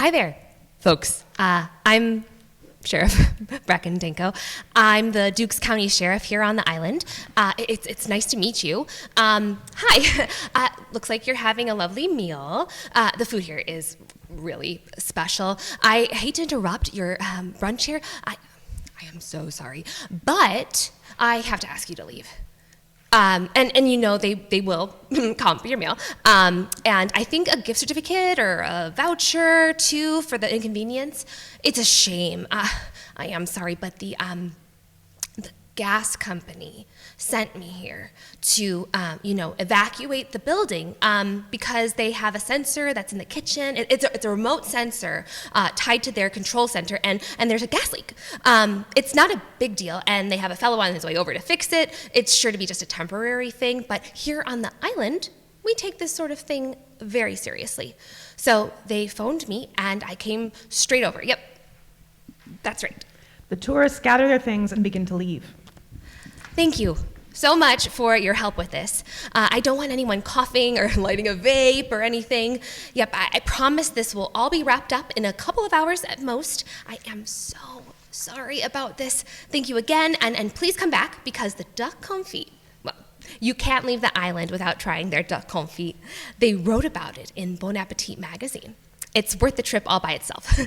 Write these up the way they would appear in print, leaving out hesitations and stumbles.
Hi there, folks. I'm Sheriff Rakan Danko. I'm the Dukes County Sheriff here on the island. It's nice to meet you. Hi. Looks like you're having a lovely meal. The food here is really special. I hate to interrupt your brunch here. I am so sorry, but I have to ask you to leave. And you know they will comp your meal. And I think a gift certificate or a voucher too for the inconvenience. It's a shame. I am sorry, but the gas company sent me here to evacuate the building because they have a sensor that's in the kitchen. It's a remote sensor tied to their control center, and there's a gas leak. It's not a big deal, and they have a fellow on his way over to fix it. It's sure to be just a temporary thing, but here on the island, we take this sort of thing very seriously. So they phoned me, and I came straight over. Yep, that's right. The tourists gather their things and begin to leave. Thank you so much for your help with this. I don't want anyone coughing or lighting a vape or anything. Yep, I promise this will all be wrapped up in a couple of hours at most. I am so sorry about this. Thank you again, and please come back because the duck confit, well, you can't leave the island without trying their duck confit. They wrote about it in Bon Appetit magazine. It's worth the trip all by itself.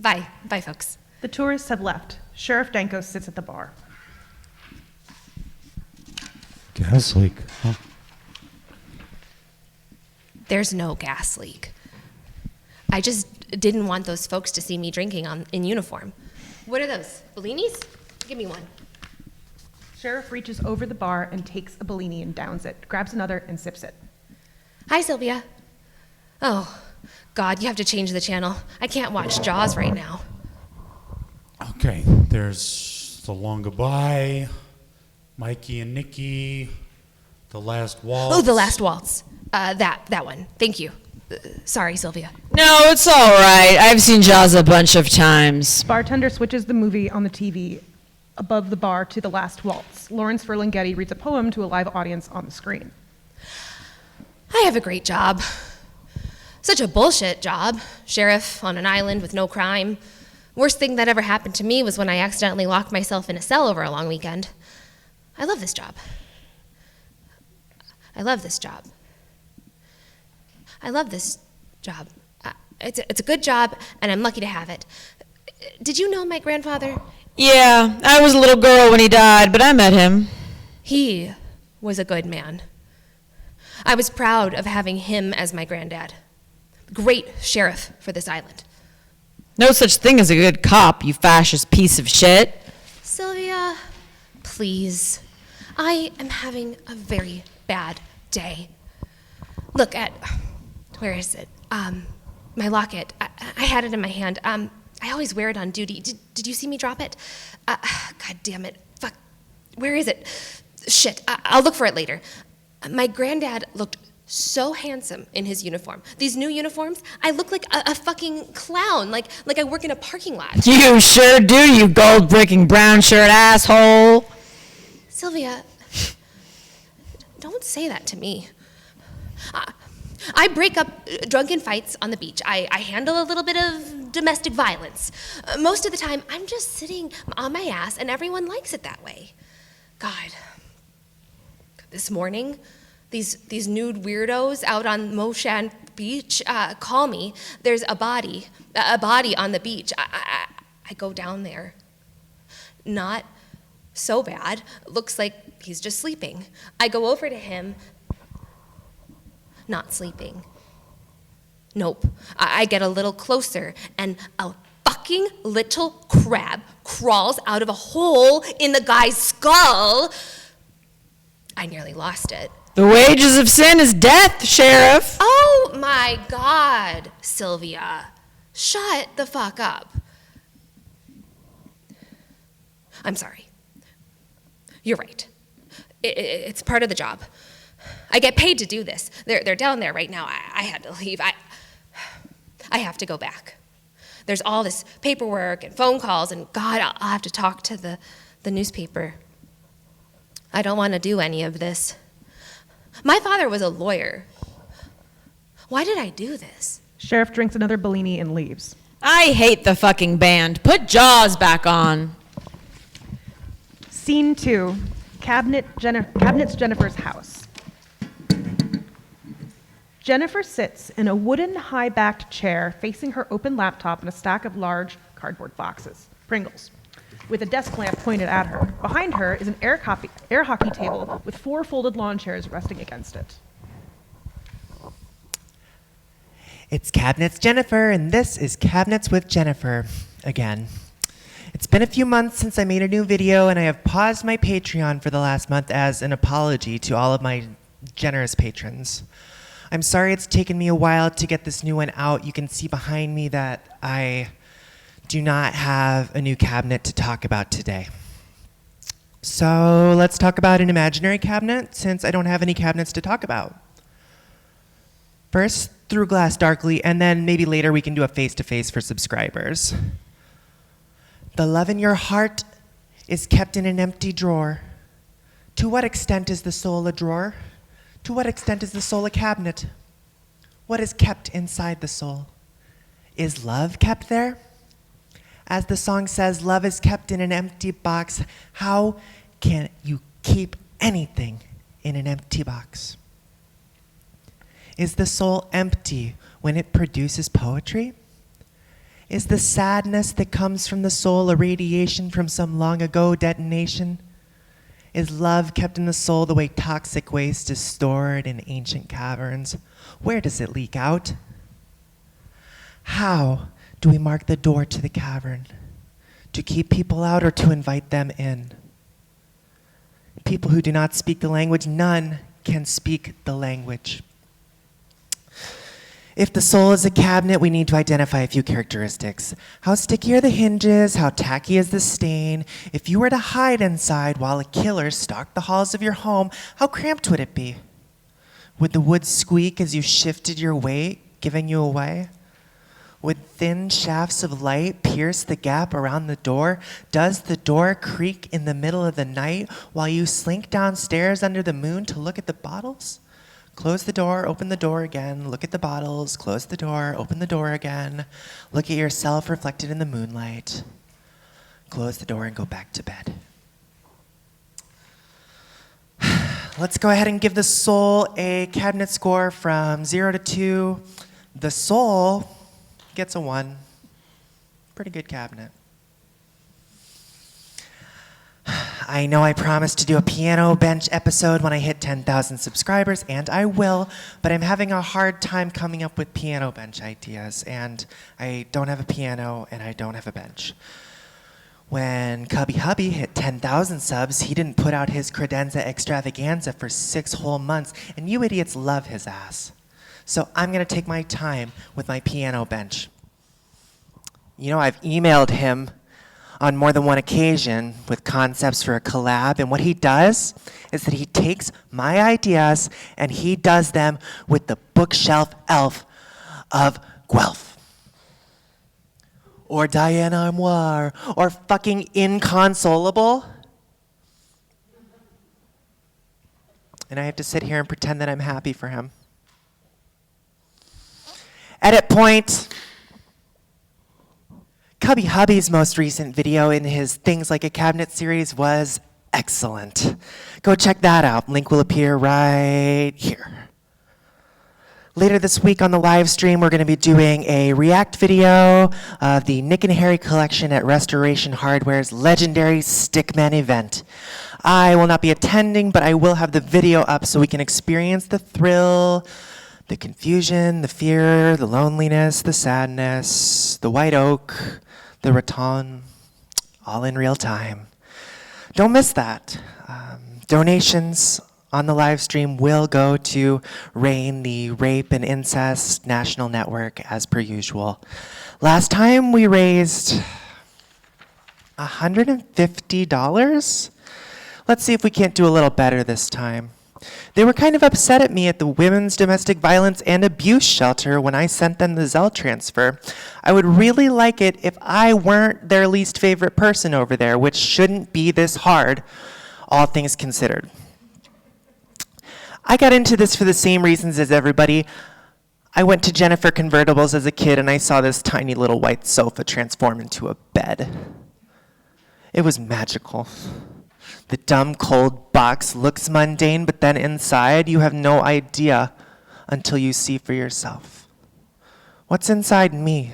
Bye, folks. The tourists have left. Sheriff Danko sits at the bar. Gas leak, huh? There's no gas leak. I just didn't want those folks to see me drinking in uniform. What are those, Bellinis? Give me one. Sheriff reaches over the bar and takes a Bellini and downs it, grabs another and sips it. Hi, Sylvia. Oh, God, you have to change the channel. I can't watch Jaws right now. Okay, there's The Long Goodbye, Mikey and Nikki, The Last Waltz. Oh, The Last Waltz. That one. Thank you. Sorry, Sylvia. No, it's all right. I've seen Jaws a bunch of times. Bartender switches the movie on the TV above the bar to The Last Waltz. Lawrence Ferlinghetti reads a poem to a live audience on the screen. I have a great job. Such a bullshit job. Sheriff on an island with no crime. Worst thing that ever happened to me was when I accidentally locked myself in a cell over a long weekend. I love this job. I love this job. I love this job. It's a good job, and I'm lucky to have it. Did you know my grandfather? Yeah, I was a little girl when he died, but I met him. He was a good man. I was proud of having him as my granddad. Great sheriff for this island. No such thing as a good cop, you fascist piece of shit. Sylvia, please. I am having a very bad day. Look at, where is it? My locket. I had it in my hand. I always wear it on duty. Did you see me drop it? God damn it. Fuck. Where is it? Shit. I'll look for it later. My granddad looked so handsome in his uniform. These new uniforms, I look like a fucking clown, like I work in a parking lot. You sure do, you gold-bricking brown shirt asshole. Sylvia, don't say that to me. I break up drunken fights on the beach. I handle a little bit of domestic violence. Most of the time, I'm just sitting on my ass, and everyone likes it that way. God. This morning, these nude weirdos out on Moshan Beach call me. There's a body on the beach. I go down there. Not so bad. Looks like he's just sleeping. I go over to him. Not sleeping. Nope. I get a little closer, and a fucking little crab crawls out of a hole in the guy's skull. I nearly lost it. The wages of sin is death, Sheriff. Oh my God, Sylvia. Shut the fuck up. I'm sorry. You're right. It's part of the job. I get paid to do this. They're down there right now. I had to leave. I have to go back. There's all this paperwork and phone calls, and God, I'll have to talk to the newspaper. I don't want to do any of this. My father was a lawyer. Why did I do this? Sheriff drinks another Bellini and leaves. I hate the fucking band. Put Jaws back on. Scene 2, Cabinet's Jennifer's house. Jennifer sits in a wooden, high-backed chair facing her open laptop and a stack of large cardboard boxes, Pringles, with a desk lamp pointed at her. Behind her is an air hockey table with 4 folded lawn chairs resting against it. It's Cabinets Jennifer, and this is Cabinets with Jennifer again. It's been a few months since I made a new video, and I have paused my Patreon for the last month as an apology to all of my generous patrons. I'm sorry it's taken me a while to get this new one out. You can see behind me that I do not have a new cabinet to talk about today. So let's talk about an imaginary cabinet, since I don't have any cabinets to talk about. First, Through Glass Darkly, and then maybe later we can do a face-to-face for subscribers. The love in your heart is kept in an empty drawer. To what extent is the soul a drawer? To what extent is the soul a cabinet? What is kept inside the soul? Is love kept there? As the song says, love is kept in an empty box. How can you keep anything in an empty box? Is the soul empty when it produces poetry? Is the sadness that comes from the soul a radiation from some long ago detonation? Is love kept in the soul the way toxic waste is stored in ancient caverns? Where does it leak out? How do we mark the door to the cavern? To keep people out or to invite them in? People who do not speak the language, none can speak the language. If the soul is a cabinet, we need to identify a few characteristics. How sticky are the hinges? How tacky is the stain? If you were to hide inside while a killer stalked the halls of your home, how cramped would it be? Would the wood squeak as you shifted your weight, giving you away? Would thin shafts of light pierce the gap around the door? Does the door creak in the middle of the night while you slink downstairs under the moon to look at the bottles? Close the door, open the door again, look at the bottles, close the door, open the door again, look at yourself reflected in the moonlight, close the door and go back to bed. Let's go ahead and give the soul a cabinet score from 0 to 2. The soul gets a 1. Pretty good cabinet. I know I promised to do a piano bench episode when I hit 10,000 subscribers, and I will, but I'm having a hard time coming up with piano bench ideas, and I don't have a piano, and I don't have a bench. When Cubby Hubby hit 10,000 subs, he didn't put out his credenza extravaganza for 6 whole months, and you idiots love his ass. So I'm gonna take my time with my piano bench. You know, I've emailed him on more than one occasion with concepts for a collab, and what he does is that he takes my ideas and he does them with the bookshelf elf of Guelph. Or Diane Armoire, or fucking Inconsolable. And I have to sit here and pretend that I'm happy for him. Edit point. Cubby Hubby's most recent video in his Things Like a Cabinet series was excellent. Go check that out. Link will appear right here. Later this week on the live stream, we're going to be doing a react video of the Nick and Harry collection at Restoration Hardware's legendary Stickman event. I will not be attending, but I will have the video up so we can experience the thrill, the confusion, the fear, the loneliness, the sadness, the white oak, the rattan, all in real time. Don't miss that. Donations on the live stream will go to RAIN, the Rape and Incest National Network, as per usual. Last time we raised $150. Let's see if we can't do a little better this time. They were kind of upset at me at the Women's Domestic Violence and Abuse Shelter when I sent them the Zelle transfer. I would really like it if I weren't their least favorite person over there, which shouldn't be this hard, all things considered. I got into this for the same reasons as everybody. I went to Jennifer Convertibles as a kid and I saw this tiny little white sofa transform into a bed. It was magical. The dumb, cold box looks mundane, but then inside you have no idea until you see for yourself. What's inside me?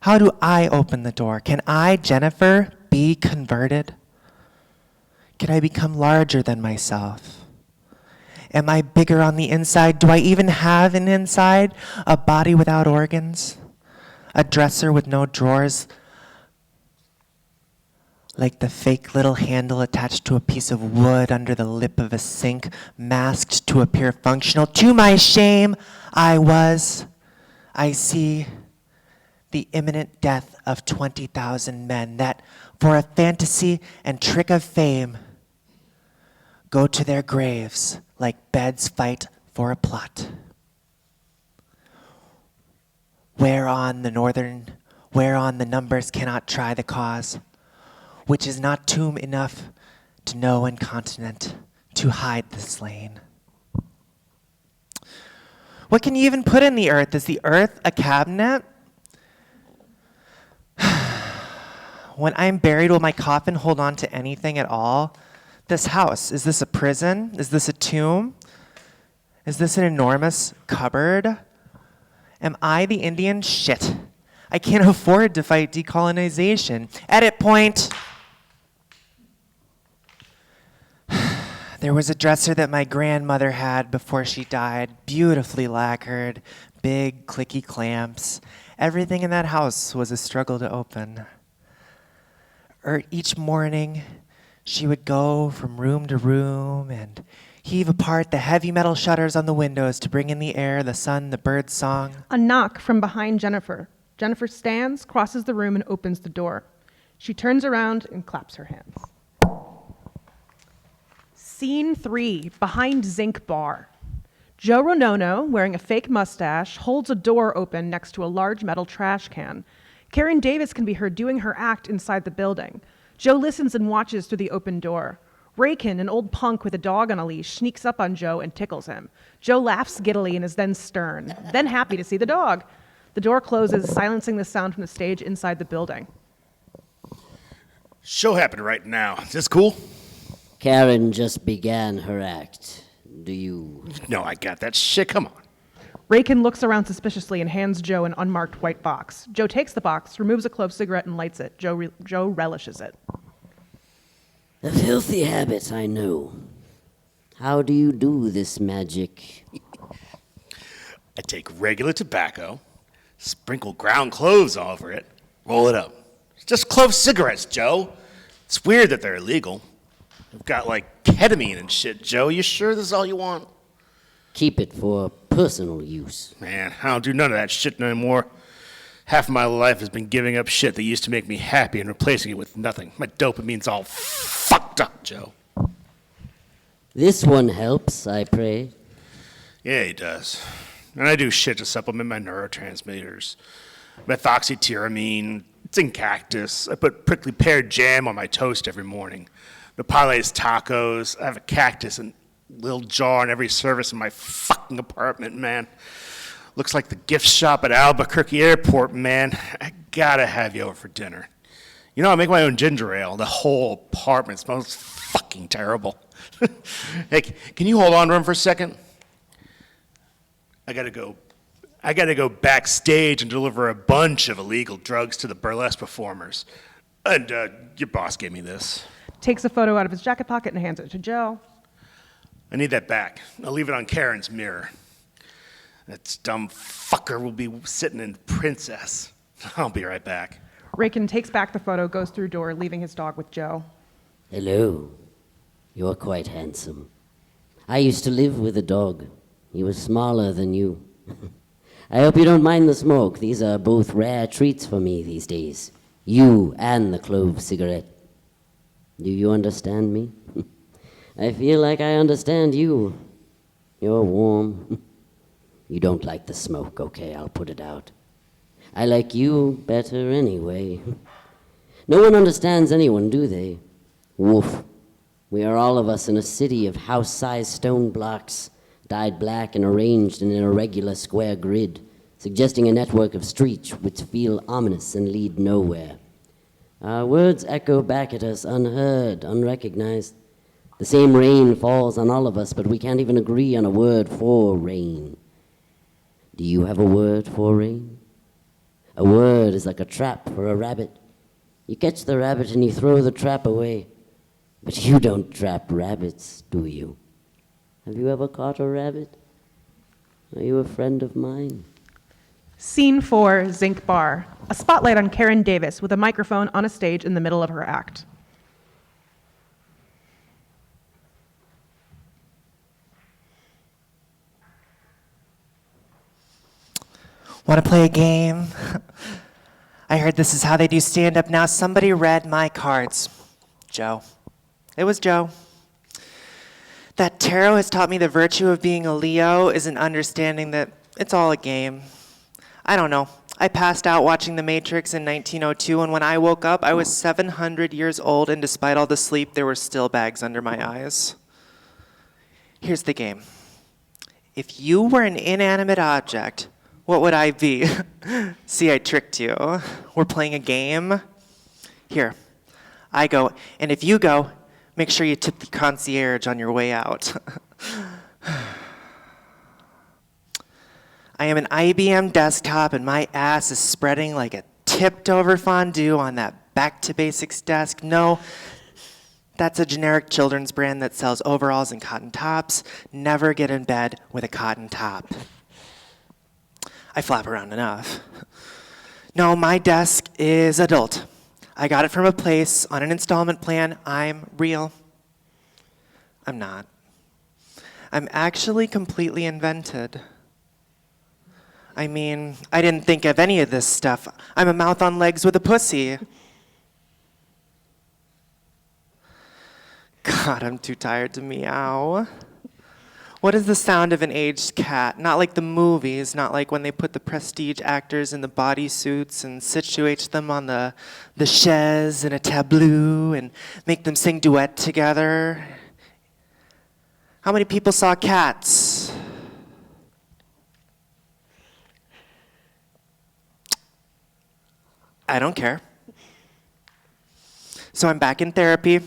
How do I open the door? Can I, Jennifer, be converted? Can I become larger than myself? Am I bigger on the inside? Do I even have an inside? A body without organs? A dresser with no drawers? Like the fake little handle attached to a piece of wood under the lip of a sink, masked to appear functional. To my shame, I see the imminent death of 20,000 men that, for a fantasy and trick of fame, go to their graves like beds fight for a plot. Whereon the numbers cannot try the cause, which is not tomb enough to know incontinent to hide the slain. What can you even put in the earth? Is the earth a cabinet? When I'm buried, will my coffin hold on to anything at all? This house, is this a prison? Is this a tomb? Is this an enormous cupboard? Am I the Indian? Shit. I can't afford to fight decolonization. Edit point. There was a dresser that my grandmother had before she died, beautifully lacquered, big clicky clamps. Everything in that house was a struggle to open. Each morning, she would go from room to room and heave apart the heavy metal shutters on the windows to bring in the air, the sun, the birds' song. A knock from behind Jennifer. Jennifer stands, crosses the room, and opens the door. She turns around and claps her hands. Scene 3, behind Zinc Bar. Joe Ronono, wearing a fake mustache, holds a door open next to a large metal trash can. Karen Davis can be heard doing her act inside the building. Joe listens and watches through the open door. Rakan, an old punk with a dog on a leash, sneaks up on Joe and tickles him. Joe laughs giddily and is then stern, then happy to see the dog. The door closes, silencing the sound from the stage inside the building. Show happened right now. Is this cool? Karen just began her act. Do you... No, I got that shit. Come on. Rakan looks around suspiciously and hands Joe an unmarked white box. Joe takes the box, removes a clove cigarette, and lights it. Joe relishes it. A filthy habit, I know. How do you do this magic? I take regular tobacco, sprinkle ground cloves all over it, roll it up. It's just clove cigarettes, Joe. It's weird that they're illegal. They've got like ketamine and shit, Joe. You sure this is all you want? Keep it for personal use. Man, I don't do none of that shit no more. Half of my life has been giving up shit that used to make me happy and replacing it with nothing. My dopamine's all fucked up, Joe. This one helps, I pray. Yeah, he does. And I do shit to supplement my neurotransmitters. Methoxytyramine, it's in cactus. I put prickly pear jam on my toast every morning. Nopales tacos. I have a cactus and little jar in every service in my fucking apartment, man. Looks like the gift shop at Albuquerque Airport, man. I gotta have you over for dinner. You know, I make my own ginger ale. The whole apartment smells fucking terrible. Hey, can you hold on to him for a second? I gotta go backstage and deliver a bunch of illegal drugs to the burlesque performers. And your boss gave me this. Takes a photo out of his jacket pocket and hands it to Joe. I need that back. I'll leave it on Karen's mirror. That dumb fucker will be sitting in Princess. I'll be right back. Rakan takes back the photo, goes through door, leaving his dog with Joe. Hello. You're quite handsome. I used to live with a dog. He was smaller than you. I hope you don't mind the smoke. These are both rare treats for me these days. You and the clove cigarette. Do you understand me? I feel like I understand you. You're warm. You don't like the smoke, okay, I'll put it out. I like you better anyway. No one understands anyone, do they? Woof. We are all of us in a city of house-sized stone blocks, dyed black and arranged in an irregular square grid, suggesting a network of streets which feel ominous and lead nowhere. Our words echo back at us unheard, unrecognized. The same rain falls on all of us, but we can't even agree on a word for rain. Do you have a word for rain? A word is like a trap for a rabbit. You catch the rabbit and you throw the trap away. But you don't trap rabbits, do you? Have you ever caught a rabbit? Are you a friend of mine? Scene 4, Zinc Bar. A spotlight on Karen Davis with a microphone on a stage in the middle of her act. Want to play a game? I heard this is how they do stand-up now. Somebody read my cards. Joe. It was Joe. That tarot has taught me the virtue of being a Leo is an understanding that it's all a game. I don't know. I passed out watching The Matrix in 1902, and when I woke up, I was 700 years old, and despite all the sleep, there were still bags under my eyes. Here's the game. If you were an inanimate object, what would I be? See, I tricked you. We're playing a game. Here, I go, and if you go, make sure you tip the concierge on your way out. I am an IBM desktop, and my ass is spreading like a tipped-over fondue on that back-to-basics desk. No, that's a generic children's brand that sells overalls and cotton tops. Never get in bed with a cotton top. I flap around enough. No, my desk is adult. I got it from a place on an installment plan. I'm real. I'm not. I'm actually completely invented. I mean, I didn't think of any of this stuff. I'm a mouth on legs with a pussy. God, I'm too tired to meow. What is the sound of an aged cat? Not like the movies, not like when they put the prestige actors in the bodysuits and situate them on the chaise in a tableau and make them sing duet together. How many people saw Cats? I don't care. So I'm back in therapy.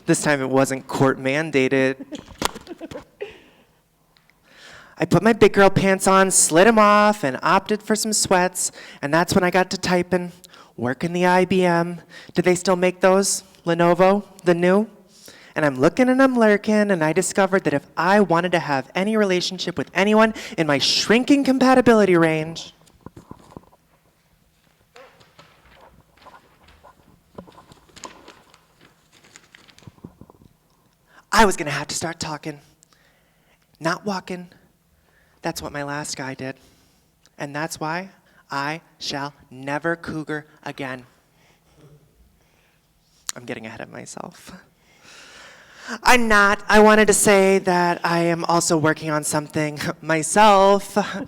This time it wasn't court mandated. I put my big girl pants on, slid them off, and opted for some sweats, and that's when I got to typing, working the IBM. Did they still make those? Lenovo? The new? And I'm looking and I'm lurking, and I discovered that if I wanted to have any relationship with anyone in my shrinking compatibility range, I was gonna have to start talking, not walking. That's what my last guy did. And that's why I shall never cougar again. I'm getting ahead of myself. I'm not. I wanted to say that I am also working on something myself. I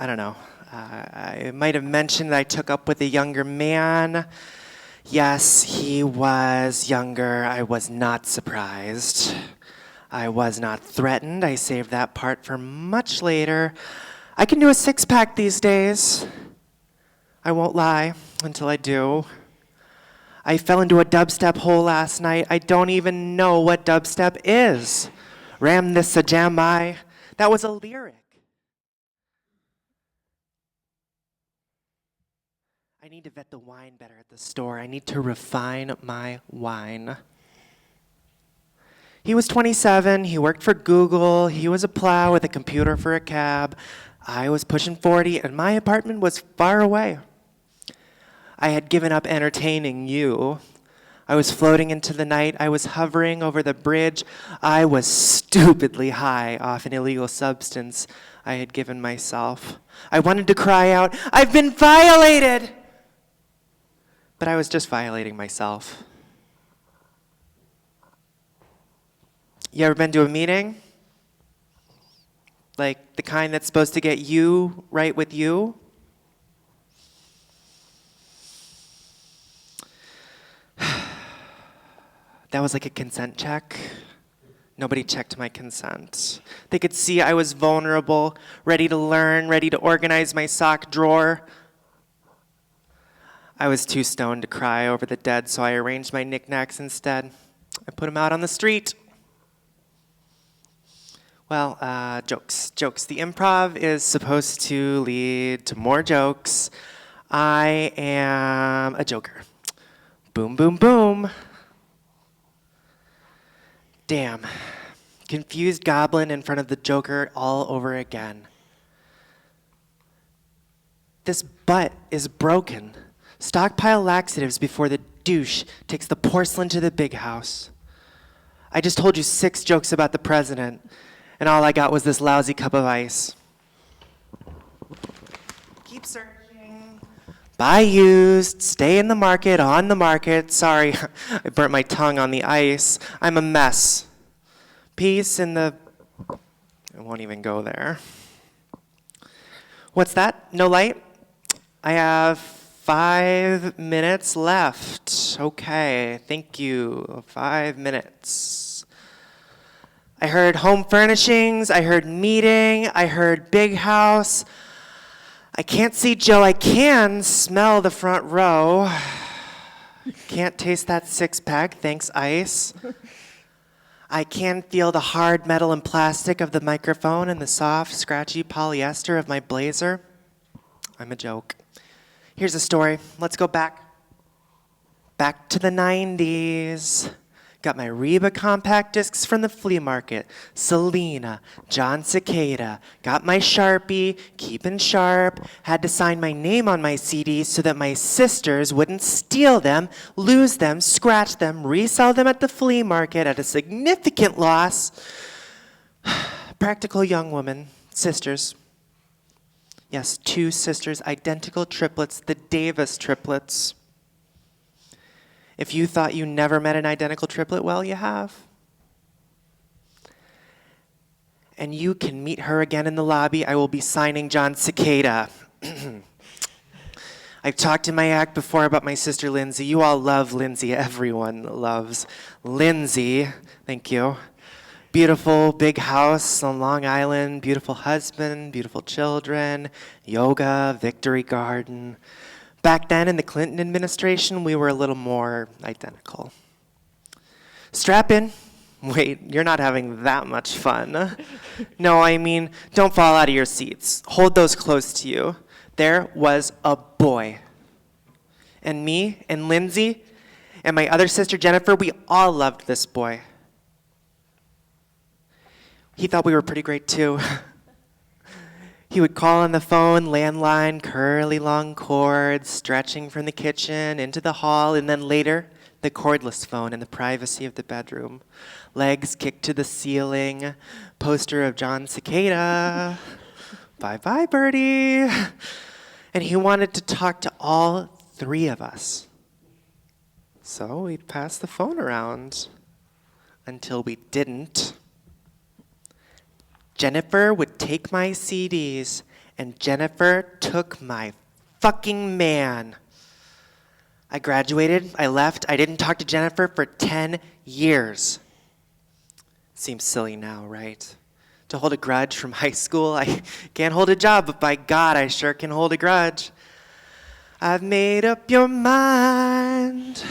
don't know. I might have mentioned that I took up with a younger man. Yes, he was younger. I was not surprised. I was not threatened. I saved that part for much later. I can do a six-pack these days. I won't lie until I do. I fell into a dubstep hole last night. I don't even know what dubstep is. Ram this a jam by. That was a lyric. I need to vet the wine better at the store. I need to refine my wine. He was 27, he worked for Google, he was a plow with a computer for a cab. I was pushing 40, and my apartment was far away. I had given up entertaining you. I was floating into the night, I was hovering over the bridge. I was stupidly high off an illegal substance I had given myself. I wanted to cry out, "I've been violated!" But I was just violating myself. You ever been to a meeting? Like the kind that's supposed to get you right with you? That was like a consent check. Nobody checked my consent. They could see I was vulnerable, ready to learn, ready to organize my sock drawer. I was too stoned to cry over the dead, so I arranged my knickknacks instead. I put them out on the street. Well, jokes. The improv is supposed to lead to more jokes. I am a joker. Boom, boom, boom. Damn. Confused goblin in front of the Joker all over again. This butt is broken. Stockpile laxatives before the douche takes the porcelain to the big house. I just told you 6 jokes about the president, and all I got was this lousy cup of ice. Keep searching. Buy used, stay in the market, on the market. Sorry, I burnt my tongue on the ice. I'm a mess. Peace in the... I won't even go there. What's that? No light? I have 5 minutes left. Okay, thank you. 5 minutes. I heard home furnishings, I heard meeting, I heard big house. I can't see Joe, I can smell the front row. Can't taste that 6-pack, thanks ice. I can feel the hard metal and plastic of the microphone and the soft, scratchy polyester of my blazer. I'm a joke. Here's a story. Let's go back to the 90s. Got my Reba compact discs from the flea market. Selena, John Cicada. Got my Sharpie, keeping sharp. Had to sign my name on my CDs so that my sisters wouldn't steal them, lose them, scratch them, resell them at the flea market at a significant loss. Practical young woman, sisters. Yes, 2 sisters, identical triplets, the Davis triplets. If you thought you never met an identical triplet, well, you have. And you can meet her again in the lobby. I will be signing John Cicada. I've talked in my act before about my sister Lindsay. You all love Lindsay. Everyone loves Lindsay. Thank you. Beautiful big house on Long Island, beautiful husband, beautiful children, yoga, victory garden. Back then in the Clinton administration, we were a little more identical. Strap in. Wait, you're not having that much fun. No, I mean, don't fall out of your seats. Hold those close to you. There was a boy. And me and Lindsay and my other sister Jennifer, we all loved this boy. He thought we were pretty great too. He would call on the phone, landline, curly long cords, stretching from the kitchen into the hall, and then later, the cordless phone in the privacy of the bedroom. Legs kicked to the ceiling, poster of John Cicada. Bye-bye, birdie. And he wanted to talk to all 3 of us. So we'd pass the phone around until we didn't. Jennifer would take my CDs, and Jennifer took my fucking man. I graduated, I left, I didn't talk to Jennifer for 10 years. Seems silly now, right? To hold a grudge from high school, I can't hold a job, but by God, I sure can hold a grudge. I've made up your mind.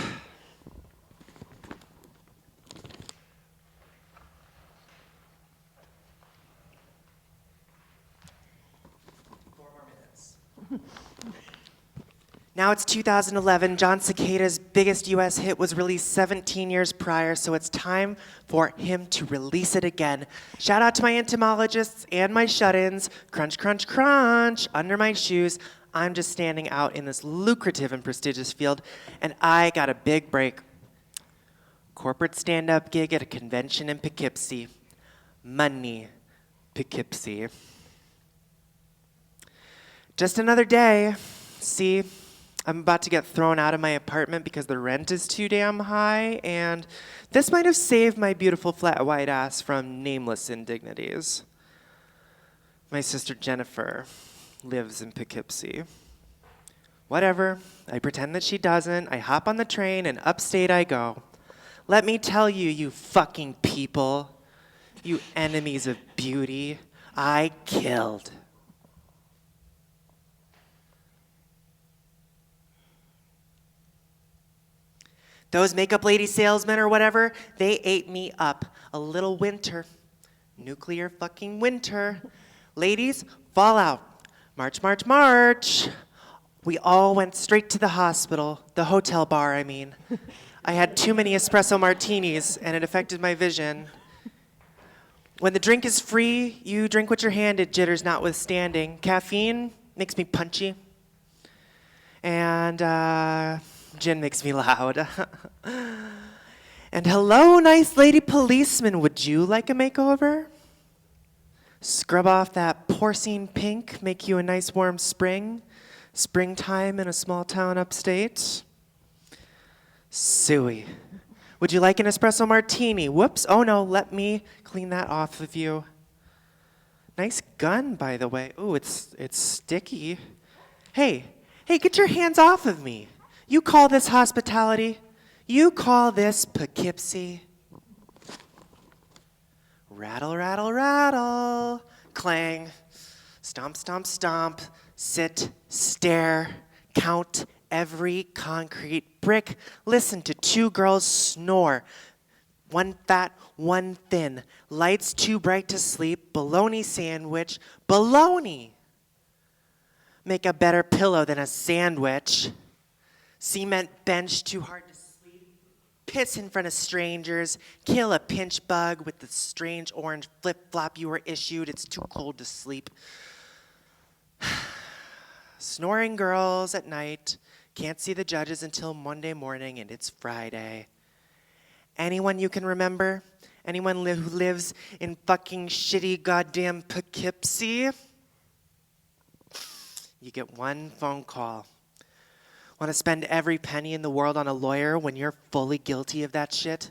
Now it's 2011. John Cicada's biggest U.S. hit was released 17 years prior, so it's time for him to release it again. Shout out to my entomologists and my shut-ins. Crunch, crunch, crunch. Under my shoes, I'm just standing out in this lucrative and prestigious field, and I got a big break. Corporate stand-up gig at a convention in Poughkeepsie. Money, Poughkeepsie. Just another day. See, I'm about to get thrown out of my apartment because the rent is too damn high, and this might have saved my beautiful flat white ass from nameless indignities. My sister Jennifer lives in Poughkeepsie. Whatever, I pretend that she doesn't. I hop on the train and upstate I go. Let me tell you, you fucking people, You enemies of beauty, I killed. Those makeup lady salesmen or whatever, they ate me up. A little winter. Nuclear fucking winter. Ladies, fall out. March, march, march. We all went straight to the hospital. The hotel bar, I mean. I had too many espresso martinis, and it affected my vision. When the drink is free, you drink what you're handed, jitters notwithstanding. Caffeine makes me punchy. And gin makes me loud. And hello, nice lady policeman. Would you like a makeover? Scrub off that porcine pink, make you a nice warm spring. Springtime in a small town upstate. Suey. Would you like an espresso martini? Whoops. Oh no, let me clean that off of you. Nice gun, by the way. Ooh, it's sticky. Hey, get your hands off of me. You call this hospitality? You call this Poughkeepsie? Rattle, rattle, rattle. Clang. Stomp, stomp, stomp. Sit, stare, count every concrete brick. Listen to two girls snore. One fat, one thin. Lights too bright to sleep. Bologna sandwich. Bologna! Make a better pillow than a sandwich. Cement bench too hard to sleep. Piss in front of strangers. Kill a pinch bug with the strange orange flip-flop you were issued. It's too cold to sleep. Snoring girls at night. Can't see the judges until Monday morning, and it's Friday. Anyone you can remember? Anyone who lives in fucking shitty goddamn Poughkeepsie? You get one phone call. Want to spend every penny in the world on a lawyer when you're fully guilty of that shit?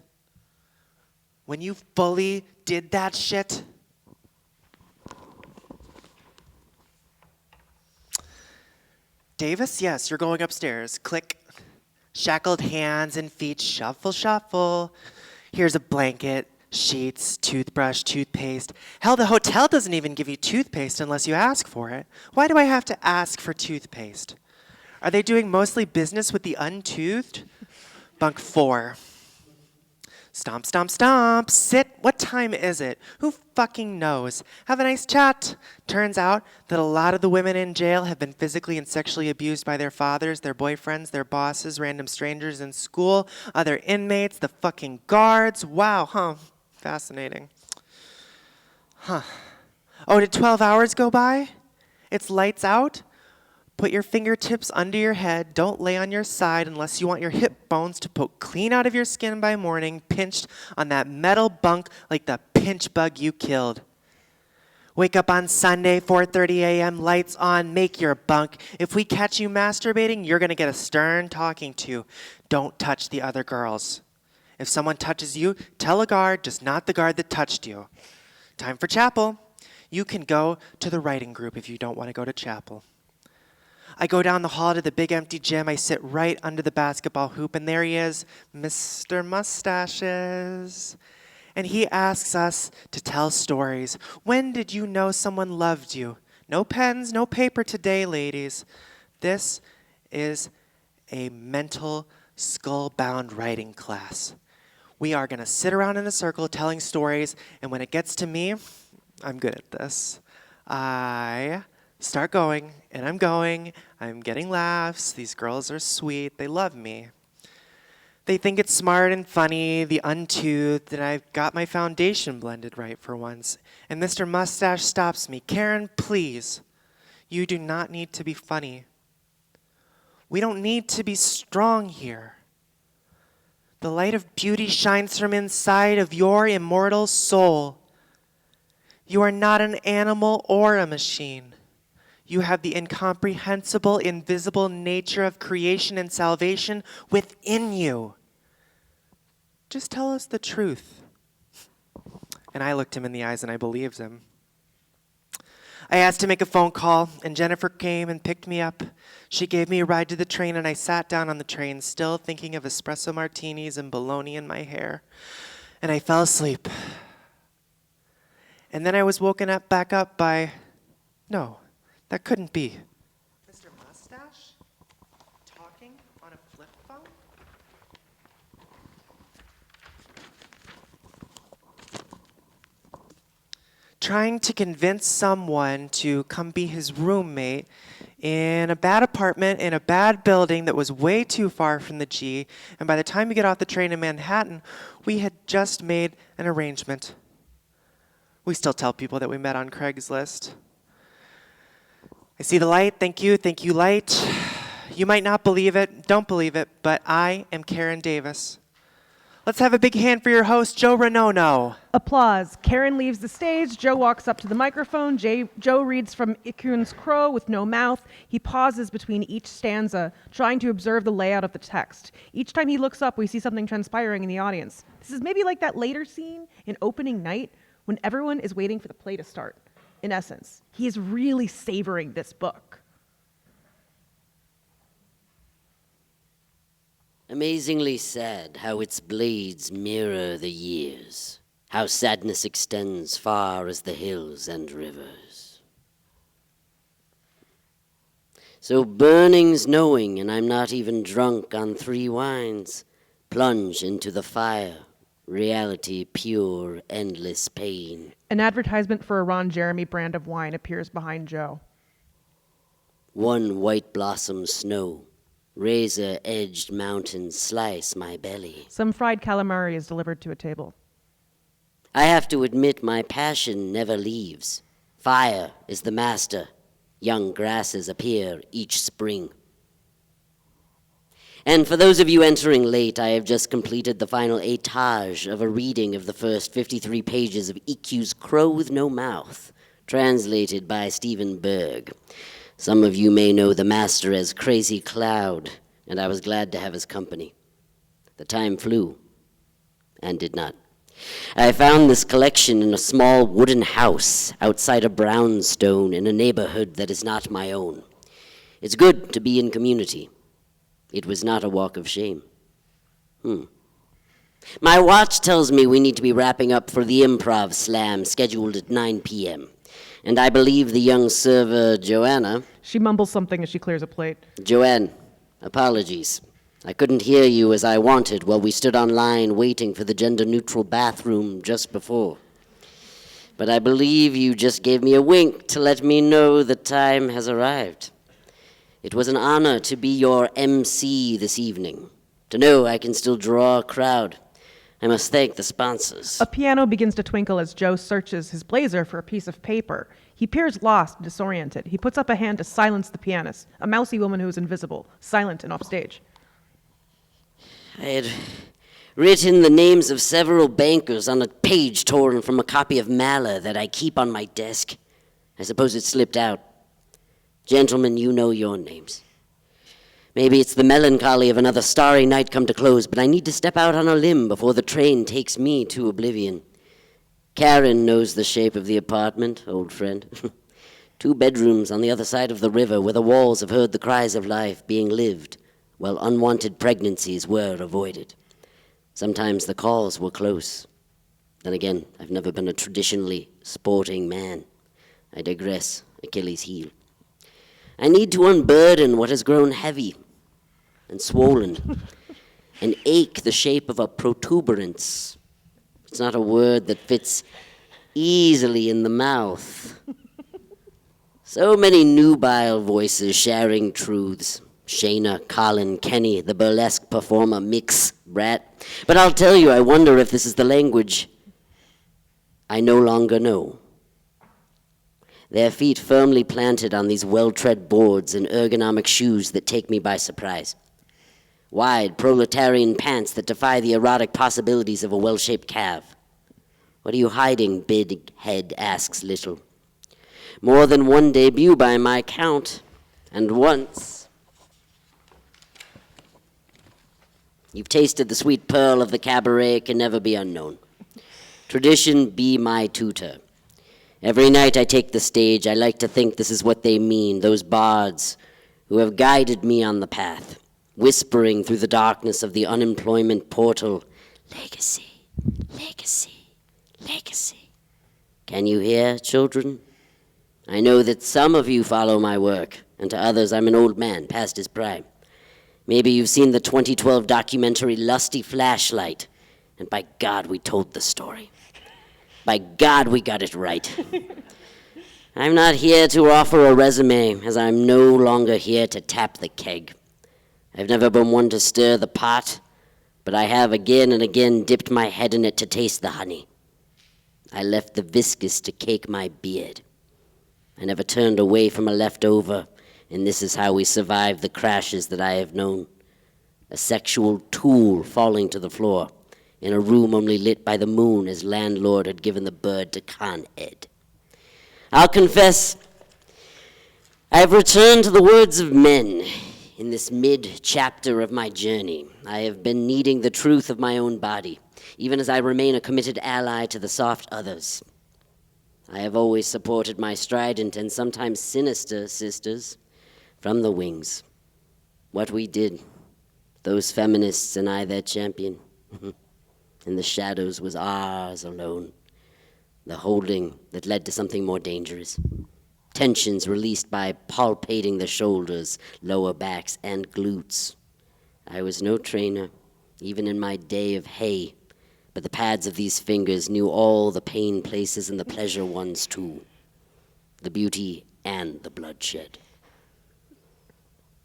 When you fully did that shit? Davis, yes, you're going upstairs. Click. Shackled hands and feet, shuffle, shuffle. Here's a blanket, sheets, toothbrush, toothpaste. Hell, the hotel doesn't even give you toothpaste unless you ask for it. Why do I have to ask for toothpaste? Are they doing mostly business with the untoothed? Bunk 4. Stomp, stomp, stomp. Sit. What time is it? Who fucking knows? Have a nice chat. Turns out that a lot of the women in jail have been physically and sexually abused by their fathers, their boyfriends, their bosses, random strangers in school, other inmates, the fucking guards. Wow, huh? Fascinating. Huh. Oh, did 12 hours go by? It's lights out? Put your fingertips under your head. Don't lay on your side unless you want your hip bones to poke clean out of your skin by morning, pinched on that metal bunk like the pinch bug you killed. Wake up on Sunday, 4:30 a.m., lights on, make your bunk. If we catch you masturbating, you're going to get a stern talking to. Don't touch the other girls. If someone touches you, tell a guard, just not the guard that touched you. Time for chapel. You can go to the writing group if you don't want to go to chapel. I go down the hall to the big empty gym. I sit right under the basketball hoop, and there he is, Mr. Mustaches. And he asks us to tell stories. When did you know someone loved you? No pens, no paper today, ladies. This is a mental, skull-bound writing class. We are going to sit around in a circle telling stories, and when it gets to me, I'm good at this. I start going, and I'm getting laughs. These girls are sweet. They love me. They think it's smart and funny, the untoothed, and I've got my foundation blended right for once. And Mr. Mustache stops me. Karen, please. You do not need to be funny. We don't need to be strong here. The light of beauty shines from inside of your immortal soul. You are not an animal or a machine. You have the incomprehensible, invisible nature of creation and salvation within you. Just tell us the truth. And I looked him in the eyes and I believed him. I asked to make a phone call, and Jennifer came and picked me up. She gave me a ride to the train, and I sat down on the train, still thinking of espresso martinis and bologna in my hair. And I fell asleep. And then I was woken up back up by... No, that couldn't be. Mr. Mustache? Talking on a flip phone? Trying to convince someone to come be his roommate in a bad apartment in a bad building that was way too far from the G, and by the time we get off the train in Manhattan, we had just made an arrangement. We still tell people that we met on Craigslist. I see the light. Thank you, light. You might not believe it, don't believe it, but I am Karen Davis. Let's have a big hand for your host, Joe Renono. Applause. Karen leaves the stage. Joe walks up to the microphone. Joe reads from Ikun's Crow with no mouth. He pauses between each stanza, trying to observe the layout of the text. Each time he looks up, we see something transpiring in the audience. This is maybe like that later scene in opening night when everyone is waiting for the play to start. In essence, he is really savoring this book. Amazingly sad how its blades mirror the years, how sadness extends far as the hills and rivers. So burning's knowing, and I'm not even drunk on 3 wines, plunge into the fire, reality pure, endless pain. An advertisement for a Ron Jeremy brand of wine appears behind Joe. One white blossom snow, razor-edged mountains slice my belly. Some fried calamari is delivered to a table. I have to admit my passion never leaves. Fire is the master. Young grasses appear each spring. And for those of you entering late, I have just completed the final étage of a reading of the first 53 pages of EQ's Crow with No Mouth, translated by Stephen Berg. Some of you may know the master as Crazy Cloud, and I was glad to have his company. The time flew, and did not. I found this collection in a small wooden house outside a brownstone in a neighborhood that is not my own. It's good to be in community. It was not a walk of shame. My watch tells me we need to be wrapping up for the improv slam scheduled at 9 p.m., and I believe the young server, Joanna... She mumbles something as she clears a plate. Joanne, apologies. I couldn't hear you as I wanted while we stood on line waiting for the gender-neutral bathroom just before. But I believe you just gave me a wink to let me know the time has arrived. It was an honor to be your MC this evening, to know I can still draw a crowd. I must thank the sponsors. A piano begins to twinkle as Joe searches his blazer for a piece of paper. He appears lost, disoriented. He puts up a hand to silence the pianist, a mousy woman who is invisible, silent and off stage. I had written the names of several bankers on a page torn from a copy of Mahler that I keep on my desk. I suppose it slipped out. Gentlemen, you know your names. Maybe it's the melancholy of another starry night come to close, but I need to step out on a limb before the train takes me to oblivion. Karen knows the shape of the apartment, old friend. 2 bedrooms on the other side of the river where the walls have heard the cries of life being lived, while unwanted pregnancies were avoided. Sometimes the calls were close. Then again, I've never been a traditionally sporting man. I digress, Achilles' heel. I need to unburden what has grown heavy and swollen, and ache the shape of a protuberance. It's not a word that fits easily in the mouth. So many nubile voices sharing truths. Shayna, Colin, Kenny, the burlesque performer, Mix, Brat. But I'll tell you, I wonder if this is the language I no longer know. Their feet firmly planted on these well-tread boards and ergonomic shoes that take me by surprise. Wide, proletarian pants that defy the erotic possibilities of a well-shaped calf. What are you hiding, big head asks little. More than one debut by my count, and once. You've tasted the sweet pearl of the cabaret, can never be unknown. Tradition be my tutor. Every night I take the stage, I like to think this is what they mean, those bards who have guided me on the path, whispering through the darkness of the unemployment portal, legacy, legacy, legacy. Can you hear, children? I know that some of you follow my work, and to others I'm an old man past his prime. Maybe you've seen the 2012 documentary Lusty Flashlight, and by God, we told the story. By God, we got it right. I'm not here to offer a resume, as I'm no longer here to tap the keg. I've never been one to stir the pot, but I have again and again dipped my head in it to taste the honey. I left the viscous to cake my beard. I never turned away from a leftover, and this is how we survived the crashes that I have known. A sexual tool falling to the floor in a room only lit by the moon as landlord had given the bird to Con Ed. I'll confess, I've returned to the words of men. In this mid-chapter of my journey, I have been needing the truth of my own body, even as I remain a committed ally to the soft others. I have always supported my strident and sometimes sinister sisters from the wings. What we did, those feminists and I their champion, in the shadows was ours alone. The holding that led to something more dangerous. Tensions released by palpating the shoulders, lower backs, and glutes. I was no trainer, even in my day of hay, but the pads of these fingers knew all the pain places and the pleasure ones too. The beauty and the bloodshed.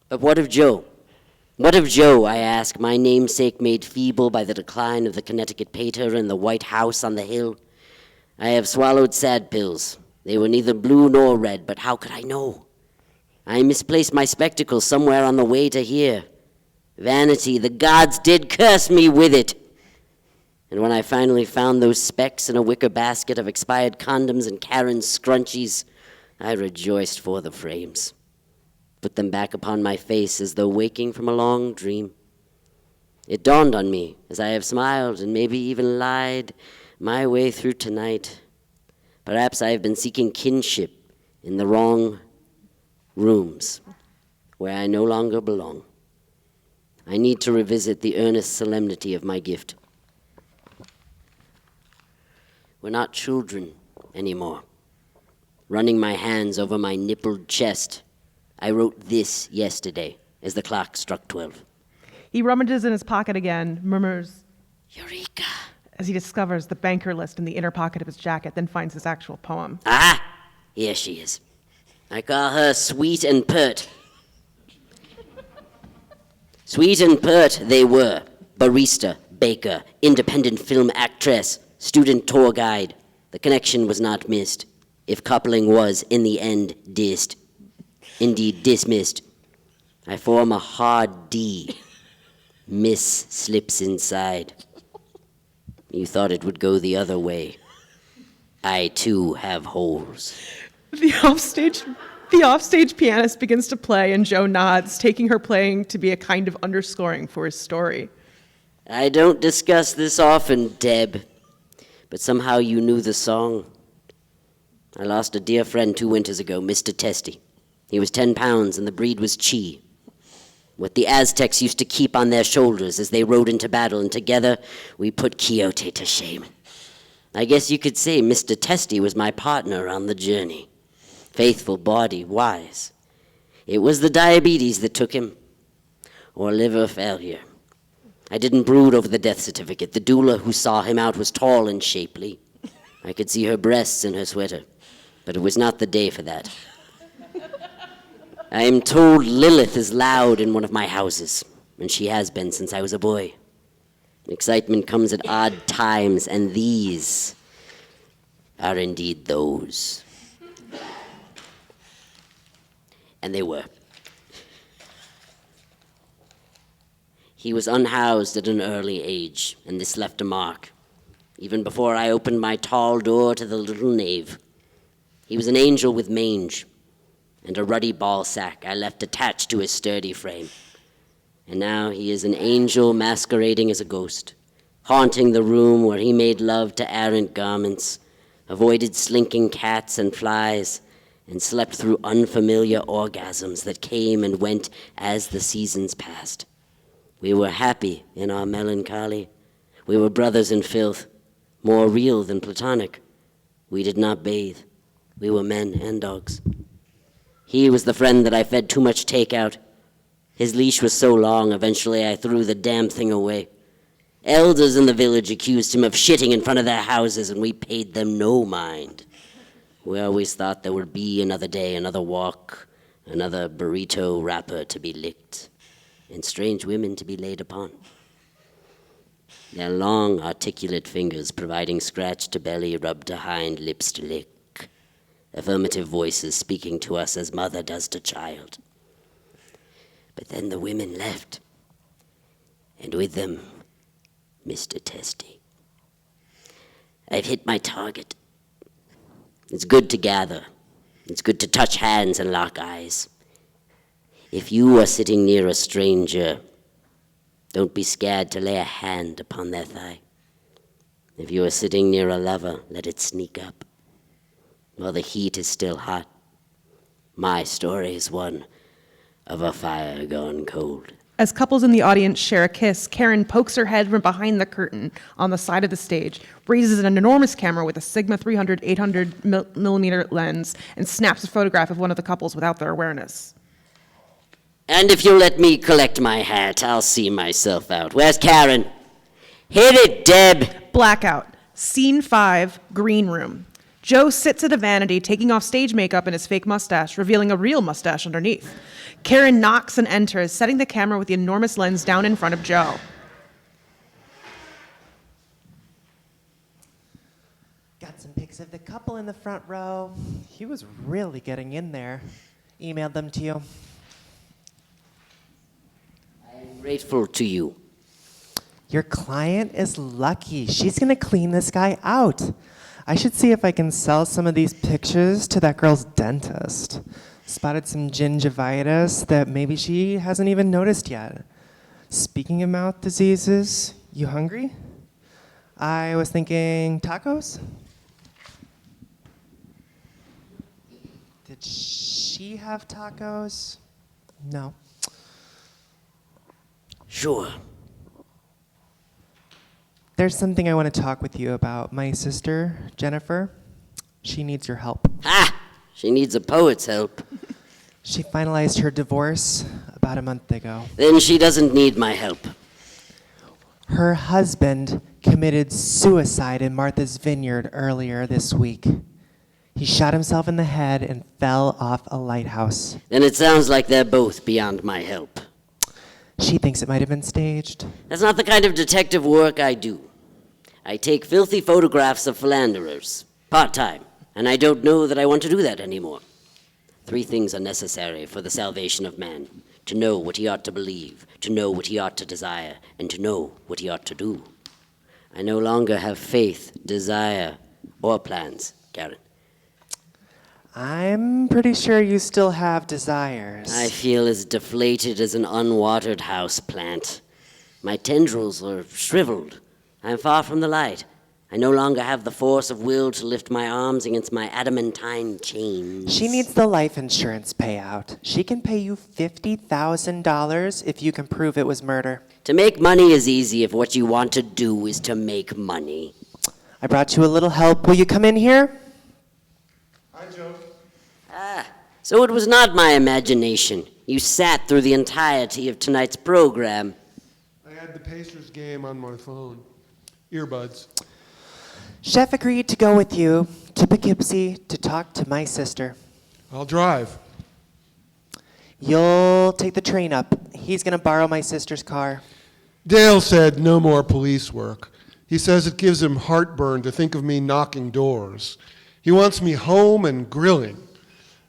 But what of Joe? What of Joe, I ask, my namesake made feeble by the decline of the Connecticut pater and the White House on the hill? I have swallowed sad pills. They were neither blue nor red, but how could I know? I misplaced my spectacles somewhere on the way to here. Vanity, the gods did curse me with it. And when I finally found those specks in a wicker basket of expired condoms and Karen's scrunchies, I rejoiced for the frames. Put them back upon my face as though waking from a long dream. It dawned on me as I have smiled and maybe even lied my way through tonight. Perhaps I have been seeking kinship in the wrong rooms where I no longer belong. I need to revisit the earnest solemnity of my gift. We're not children anymore. Running my hands over my nippled chest, I wrote this yesterday as the clock struck 12. He rummages in his pocket again, murmurs, Eureka! as he discovers the banker list in the inner pocket of his jacket, then finds his actual poem. Ah! Here she is. I call her Sweet and Pert. Sweet and pert they were. Barista, baker, independent film actress, student tour guide. The connection was not missed. If coupling was, in the end, indeed dismissed. I form a hard D. Miss slips inside. You thought it would go the other way. I, too, have holes. The offstage pianist begins to play, and Joe nods, taking her playing to be a kind of underscoring for his story. I don't discuss this often, Deb, but somehow you knew the song. I lost a dear friend 2 winters ago, Mr. Testy. He was 10 pounds, and the breed was Chi. What the Aztecs used to keep on their shoulders as they rode into battle, and together we put Quixote to shame. I guess you could say Mr. Testy was my partner on the journey. Faithful body, wise. It was the diabetes that took him, or liver failure. I didn't brood over the death certificate. The doula who saw him out was tall and shapely. I could see her breasts in her sweater, but it was not the day for that. I am told Lilith is loud in one of my houses, and she has been since I was a boy. Excitement comes at odd times, and these are indeed those. And they were. He was unhoused at an early age, and this left a mark, even before I opened my tall door to the little nave. He was an angel with mange, and a ruddy ball sack I left attached to his sturdy frame. And now he is an angel masquerading as a ghost, haunting the room where he made love to errant garments, avoided slinking cats and flies, and slept through unfamiliar orgasms that came and went as the seasons passed. We were happy in our melancholy. We were brothers in filth, more real than platonic. We did not bathe. We were men and dogs. He was the friend that I fed too much takeout. His leash was so long, eventually I threw the damn thing away. Elders in the village accused him of shitting in front of their houses, and we paid them no mind. We always thought there would be another day, another walk, another burrito wrapper to be licked, and strange women to be laid upon. Their long, articulate fingers providing scratch to belly, rub to hind, lips to lick. Affirmative voices speaking to us as mother does to child. But then the women left, and with them, Mr. Testy. I've hit my target. It's good to gather. It's good to touch hands and lock eyes. If you are sitting near a stranger, don't be scared to lay a hand upon their thigh. If you are sitting near a lover, let it sneak up. While the heat is still hot, my story is one of a fire gone cold. As couples in the audience share a kiss, Karen pokes her head from behind the curtain on the side of the stage, raises an enormous camera with a Sigma 300 800 millimeter lens, and snaps a photograph of one of the couples without their awareness. And if you'll let me collect my hat, I'll see myself out. Where's Karen? Hit it, Deb! Blackout. Scene 5, green room. Joe sits at a vanity, taking off stage makeup and his fake mustache, revealing a real mustache underneath. Karen knocks and enters, setting the camera with the enormous lens down in front of Joe. Got some pics of the couple in the front row. He was really getting in there. Emailed them to you. I'm grateful to you. Your client is lucky. She's gonna clean this guy out. I should see if I can sell some of these pictures to that girl's dentist. Spotted some gingivitis that maybe she hasn't even noticed yet. Speaking of mouth diseases, you hungry? I was thinking tacos? Did she have tacos? No. Sure. There's something I want to talk with you about. My sister, Jennifer, she needs your help. Ha! She needs a poet's help. She finalized her divorce about a month ago. Then she doesn't need my help. Her husband committed suicide in Martha's Vineyard earlier this week. He shot himself in the head and fell off a lighthouse. Then it sounds like they're both beyond my help. She thinks it might have been staged. That's not the kind of detective work I do. I take filthy photographs of philanderers, part-time, and I don't know that I want to do that anymore. 3 things are necessary for the salvation of man: to know what he ought to believe, to know what he ought to desire, and to know what he ought to do. I no longer have faith, desire, or plans, Karen. I'm pretty sure you still have desires. I feel as deflated as an unwatered house plant. My tendrils are shriveled. I am far from the light. I no longer have the force of will to lift my arms against my adamantine chains. She needs the life insurance payout. She can pay you $50,000 if you can prove it was murder. To make money is easy if what you want to do is to make money. I brought you a little help. Will you come in here? Hi, Joe. So it was not my imagination. You sat through the entirety of tonight's program. I had the Pacers game on my phone. Earbuds. Chef agreed to go with you to Poughkeepsie to talk to my sister. I'll drive. You'll take the train up. He's going to borrow my sister's car. Dale said no more police work. He says it gives him heartburn to think of me knocking doors. He wants me home and grilling.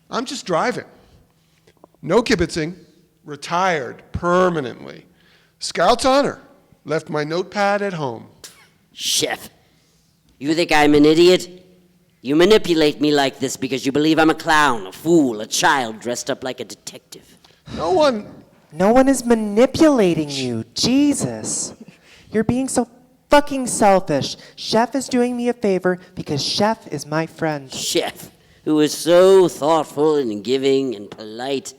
I'm just driving. No kibitzing. Retired permanently. Scout's honor. Left my notepad at home. Chef, you think I'm an idiot? You manipulate me like this because you believe I'm a clown, a fool, a child dressed up like a detective. No one is manipulating you. Jesus. You're being so fucking selfish. Chef is doing me a favor because Chef is my friend. Chef, who is so thoughtful and giving and polite.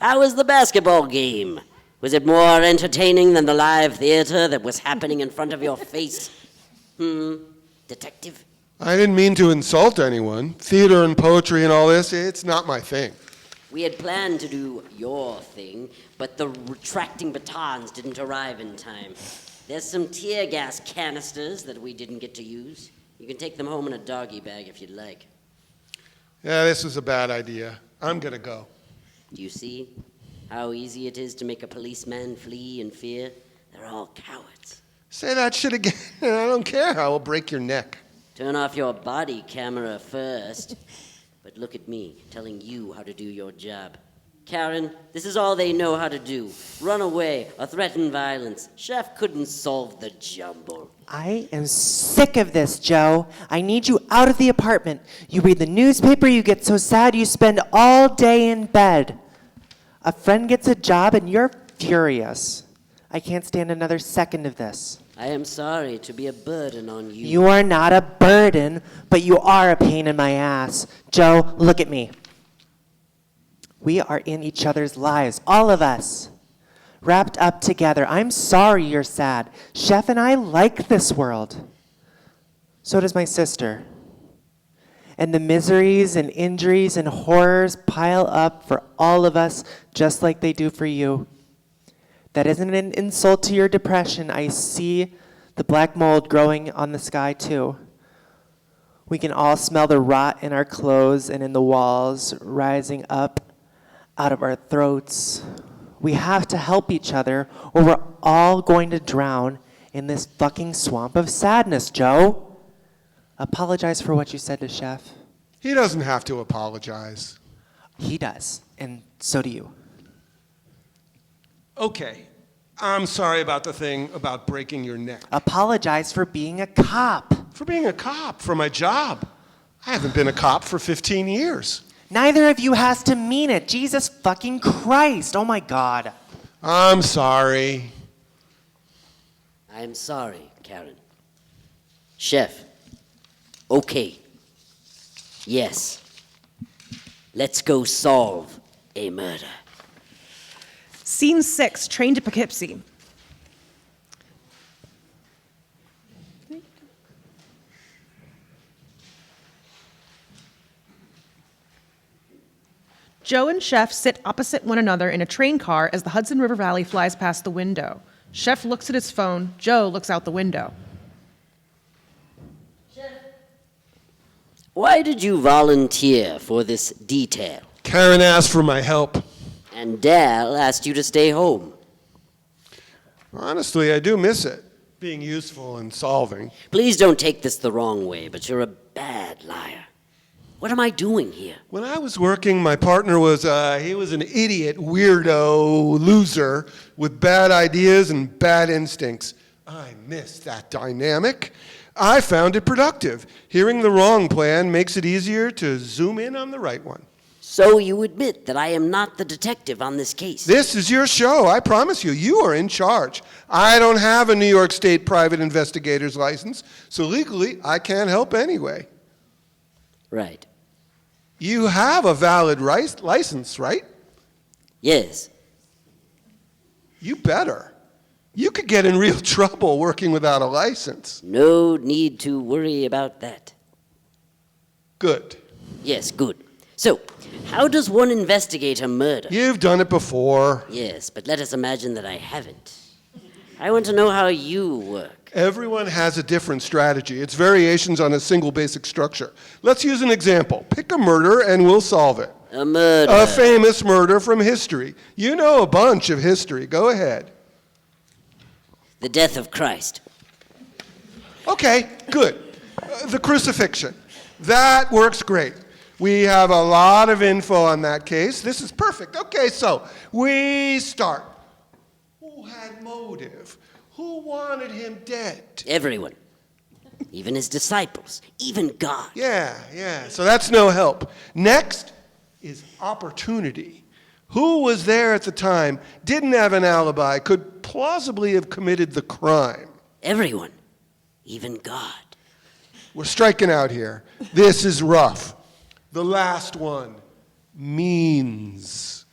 How was the basketball game? Was it more entertaining than the live theater that was happening in front of your face? Detective? I didn't mean to insult anyone. Theater and poetry and all this, it's not my thing. We had planned to do your thing, but the retracting batons didn't arrive in time. There's some tear gas canisters that we didn't get to use. You can take them home in a doggy bag if you'd like. Yeah, this was a bad idea. I'm gonna go. Do you see how easy it is to make a policeman flee in fear? They're all cowards. Say that shit again. I don't care. I will break your neck. Turn off your body camera first. But look at me, telling you how to do your job. Karen, this is all they know how to do. Run away or threaten violence. Chef couldn't solve the jumble. I am sick of this, Joe. I need you out of the apartment. You read the newspaper, you get so sad you spend all day in bed. A friend gets a job and you're furious. I can't stand another second of this. I am sorry to be a burden on you. You are not a burden, but you are a pain in my ass. Joe, look at me. We are in each other's lives, all of us. Wrapped up together. I'm sorry you're sad. Chef and I like this world. So does my sister. And the miseries and injuries and horrors pile up for all of us, just like they do for you. That isn't an insult to your depression. I see the black mold growing on the sky too. We can all smell the rot in our clothes and in the walls rising up out of our throats. We have to help each other or we're all going to drown in this fucking swamp of sadness, Joe. Apologize for what you said to Chef. He doesn't have to apologize. He does, and so do you. Okay, I'm sorry about the thing about breaking your neck. Apologize for being a cop. For being a cop, for my job. I haven't been a cop for 15 years. Neither of you has to mean it. Jesus fucking Christ. Oh my God. I'm sorry. I'm sorry, Karen. Chef. Okay. Yes. Let's go solve a murder. Scene 6, train to Poughkeepsie. Joe and Chef sit opposite one another in a train car as the Hudson River Valley flies past the window. Chef looks at his phone. Joe looks out the window. Why did you volunteer for this detail? Karen asked for my help. And Dal asked you to stay home. Honestly, I do miss it. Being useful and solving. Please don't take this the wrong way, but you're a bad liar. What am I doing here? When I was working, my partner was, he was an idiot, weirdo, loser with bad ideas and bad instincts. I miss that dynamic. I found it productive. Hearing the wrong plan makes it easier to zoom in on the right one. So you admit that I am not the detective on this case? This is your show. I promise you, you are in charge. I don't have a New York State private investigator's license, so legally I can't help anyway. Right. You have a valid license, right? Yes. You better. You could get in real trouble working without a license. No need to worry about that. Good. Yes, good. So, how does one investigate a murder? You've done it before. Yes, but let us imagine that I haven't. I want to know how you work. Everyone has a different strategy. It's variations on a single basic structure. Let's use an example. Pick a murder and we'll solve it. A murder. A famous murder from history. You know a bunch of history. Go ahead. The death of Christ. Okay, good. The crucifixion. That works great. We have a lot of info on that case. This is perfect. Okay, so we start. Who had motive? Who wanted him dead? Everyone. Even his disciples. Even God. Yeah. So that's no help. Next is opportunity. Who was there at the time, didn't have an alibi, could plausibly have committed the crime? Everyone. Even God. We're striking out here. This is rough. The last one, means.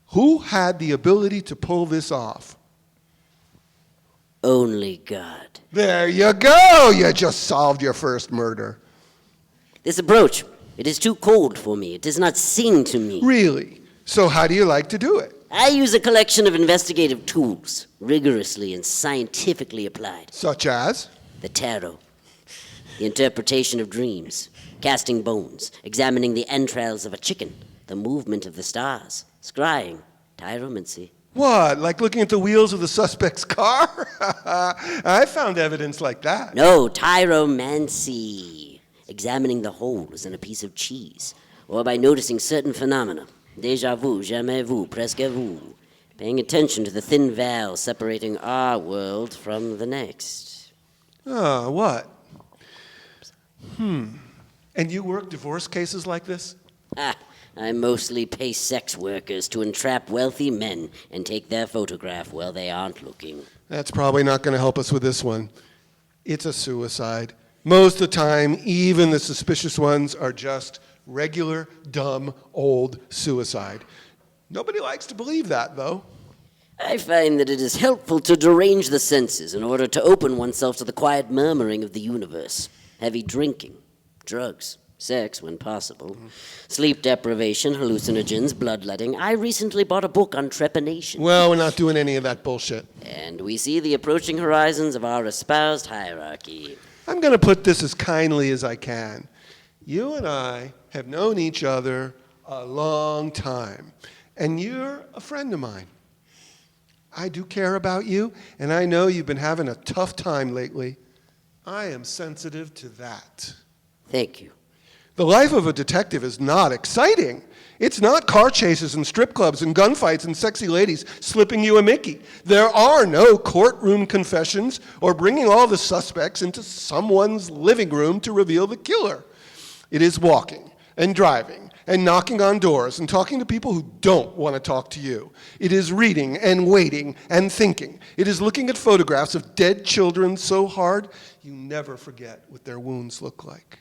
Who had the ability to pull this off? Only God. There you go. You just solved your first murder. This approach, it is too cold for me. It does not sing to me. Really? So how do you like to do it? I use a collection of investigative tools, rigorously and scientifically applied. Such as? The tarot, the interpretation of dreams, casting bones, examining the entrails of a chicken, the movement of the stars, scrying, tyromancy. What, like looking at the wheels of the suspect's car? I found evidence like that. No, tyromancy, examining the holes in a piece of cheese, or by noticing certain phenomena. Déjà vu, jamais vu, presque vu. Paying attention to the thin veil separating our world from the next. Oh, what? And you work divorce cases like this? I mostly pay sex workers to entrap wealthy men and take their photograph while they aren't looking. That's probably not going to help us with this one. It's a suicide. Most of the time, even the suspicious ones are just regular, dumb, old suicide. Nobody likes to believe that, though. I find that it is helpful to derange the senses in order to open oneself to the quiet murmuring of the universe. Heavy drinking, drugs, sex when possible, sleep deprivation, hallucinogens, bloodletting. I recently bought a book on trepanation. Well, we're not doing any of that bullshit. And we see the approaching horizons of our espoused hierarchy. I'm going to put this as kindly as I can. You and I have known each other a long time, and you're a friend of mine. I do care about you, and I know you've been having a tough time lately. I am sensitive to that. Thank you. The life of a detective is not exciting. It's not car chases and strip clubs and gunfights and sexy ladies slipping you a Mickey. There are no courtroom confessions or bringing all the suspects into someone's living room to reveal the killer. It is walking and driving and knocking on doors and talking to people who don't want to talk to you. It is reading and waiting and thinking. It is looking at photographs of dead children so hard you never forget what their wounds look like.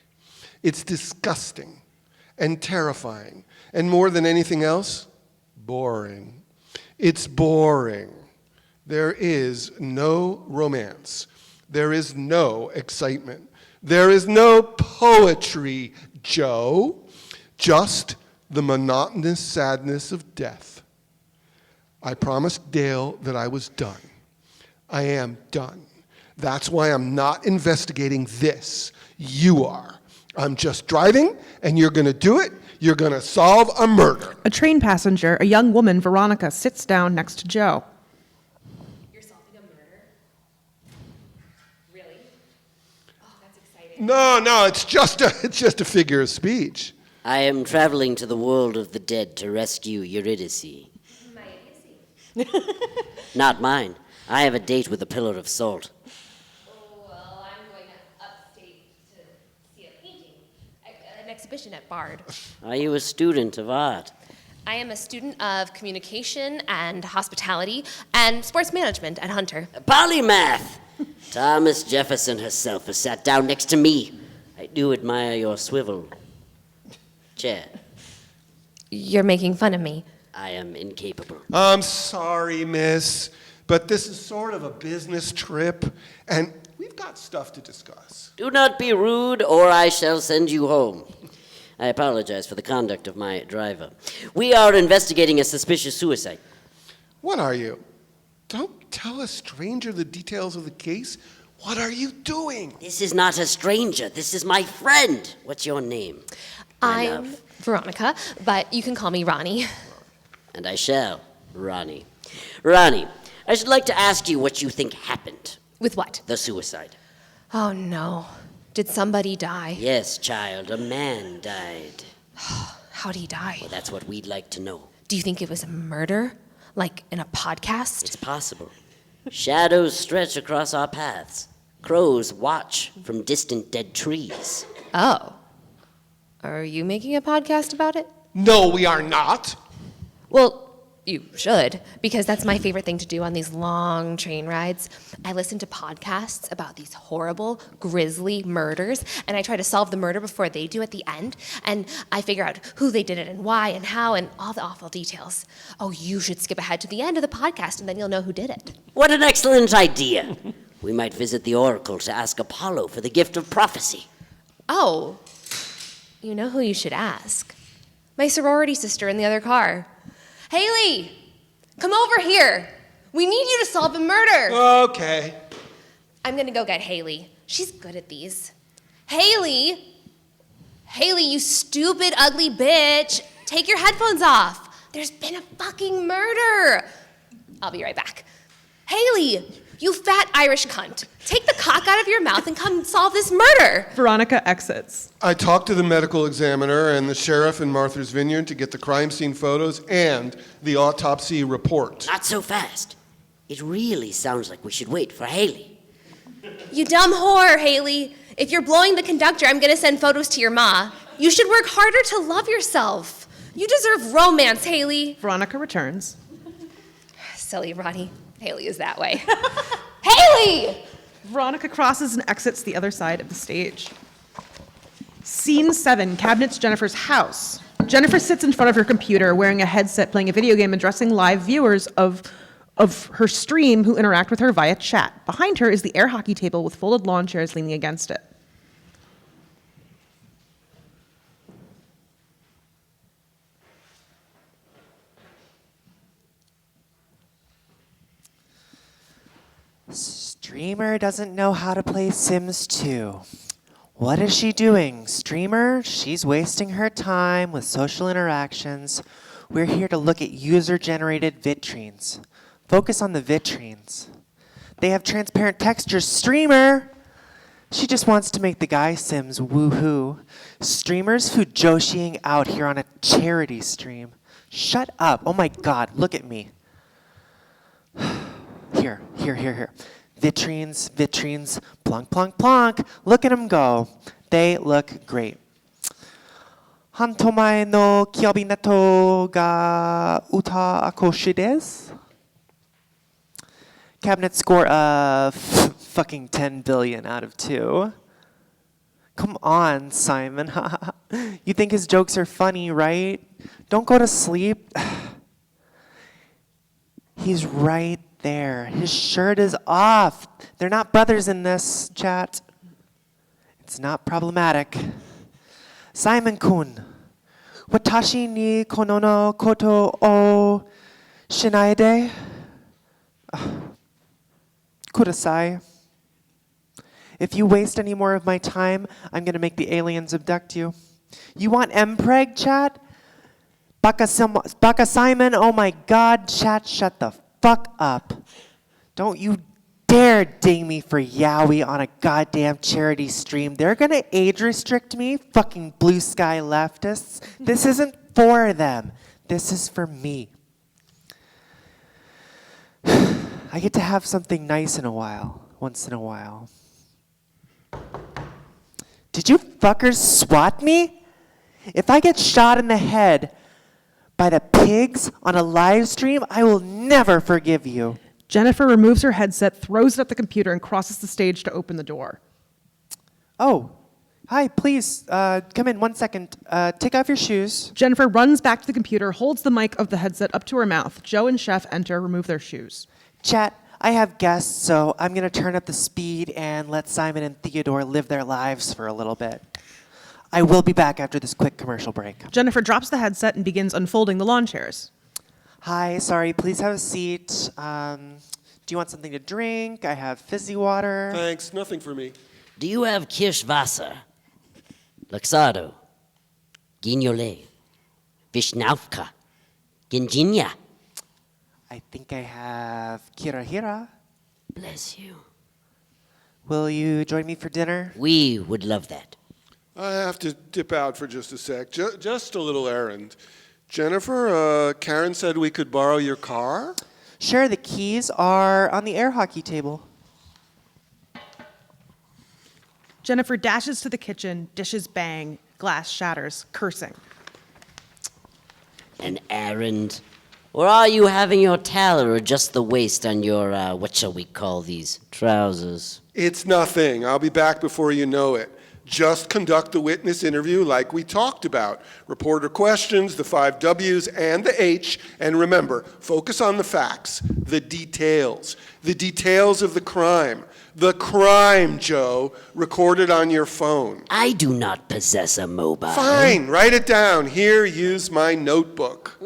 It's disgusting and terrifying, and more than anything else, boring. It's boring. There is no romance. There is no excitement. There is no poetry, Joe. Just the monotonous sadness of death. I promised Dale that I was done. I am done. That's why I'm not investigating this. You are. I'm just driving, and you're going to do it. You're going to solve a murder. A train passenger, a young woman, Veronica, sits down next to Joe. You're solving a murder? Really? Oh, that's exciting. No, it's just a figure of speech. I am traveling to the world of the dead to rescue Eurydice. My idiocy. Not mine. I have a date with a pillar of salt. Well, I'm going to upstate to see a painting, an exhibition at Bard. Are you a student of art? I am a student of communication and hospitality and sports management at Hunter. Polymath! Thomas Jefferson herself has sat down next to me. I do admire your swivel chair. You're making fun of me. I am incapable. I'm sorry, miss, but this is sort of a business trip, and we've got stuff to discuss. Do not be rude, or I shall send you home. I apologize for the conduct of my driver. We are investigating a suspicious suicide. What are you? Don't tell a stranger the details of the case. What are you doing? This is not a stranger. This is my friend. What's your name? my I'm love? Veronica, but you can call me Roni. And I shall, Roni. Roni, I should like to ask you what you think happened. With what? The suicide. Oh no. Did somebody die? Yes, child, a man died. How'd he die? Well, that's what we'd like to know. Do you think it was a murder? Like in a podcast? It's possible. Shadows stretch across our paths. Crows watch from distant dead trees. Oh. Are you making a podcast about it? No, we are not. Well, you should, because that's my favorite thing to do on these long train rides. I listen to podcasts about these horrible, grisly murders, and I try to solve the murder before they do at the end, and I figure out who they did it and why and how and all the awful details. Oh, you should skip ahead to the end of the podcast, and then you'll know who did it. What an excellent idea. We might visit the oracle to ask Apollo for the gift of prophecy. Oh, You know who you should ask. My sorority sister in the other car. Haley, come over here. We need you to solve a murder. Okay. I'm gonna go get Haley. She's good at these. Haley! Haley, you stupid, ugly bitch. Take your headphones off. There's been a fucking murder. I'll be right back. Haley, you fat Irish cunt. Take the cock out of your mouth and come solve this murder. Veronica exits. I talked to the medical examiner and the sheriff in Martha's Vineyard to get the crime scene photos and the autopsy report. Not so fast. It really sounds like we should wait for Haley. You dumb whore, Haley. If you're blowing the conductor, I'm gonna send photos to your ma. You should work harder to love yourself. You deserve romance, Haley. Veronica returns. Silly Ronnie. Haley is that way. Haley! Veronica crosses and exits the other side of the stage. Scene 7, cabinets Jennifer's house. Jennifer sits in front of her computer wearing a headset, playing a video game, addressing live viewers of her stream who interact with her via chat. Behind her is the air hockey table with folded lawn chairs leaning against it. Streamer doesn't know how to play Sims 2. What is she doing? Streamer, she's wasting her time with social interactions. We're here to look at user-generated vitrines. Focus on the vitrines. They have transparent textures. Streamer! She just wants to make the guy Sims woohoo. Streamers fujoshiing out here on a charity stream. Shut up. Oh my god, look at me. Here. Vitrines, plonk, plonk, plonk. Look at them go. They look great. Hantomae no kiyobi ga uta akoshi desu. Cabinet score of fucking 10 billion out of 2. Come on, Simon. You think his jokes are funny, right? Don't go to sleep. He's right there. His shirt is off. They're not brothers in this, chat. It's not problematic. Simon-kun, watashi ni kono no koto o shinaide kudasai. If you waste any more of my time, I'm going to make the aliens abduct you. You want mpreg, chat? Baka Simon, oh my god, chat, shut the fuck up. Don't you dare ding me for yaoi on a goddamn charity stream. They're going to age restrict me, fucking blue sky leftists. This isn't for them. This is for me. I get to have something nice once in a while. Did you fuckers swat me? If I get shot in the head by the pigs on a live stream, I will never forgive you. Jennifer removes her headset, throws it at the computer, and crosses the stage to open the door. Oh, hi, please, come in 1 second. Take off your shoes. Jennifer runs back to the computer, holds the mic of the headset up to her mouth. Joe and Chef enter, remove their shoes. Chat, I have guests, so I'm going to turn up the speed and let Simon and Theodore live their lives for a little bit. I will be back after this quick commercial break. Jennifer drops the headset and begins unfolding the lawn chairs. Hi, sorry, please have a seat. Do you want something to drink? I have fizzy water. Thanks, nothing for me. Do you have Kirschwasser, Luxardo, Guignolé, Vishnavka, Ginginia? I think I have Kirahira. Bless you. Will you join me for dinner? We would love that. I have to dip out for just a sec. Just a little errand. Jennifer, Karen said we could borrow your car? Sure, the keys are on the air hockey table. Jennifer dashes to the kitchen, dishes bang, glass shatters, cursing. An errand? Or are you having your towel or just the waist on your, what shall we call these, trousers? It's nothing. I'll be back before you know it. Just conduct the witness interview like we talked about. Reporter questions, the 5 W's and the H, and remember, focus on the facts, the details of the crime. The crime, Joe, recorded on your phone. I do not possess a mobile. Fine, write it down. Here, use my notebook.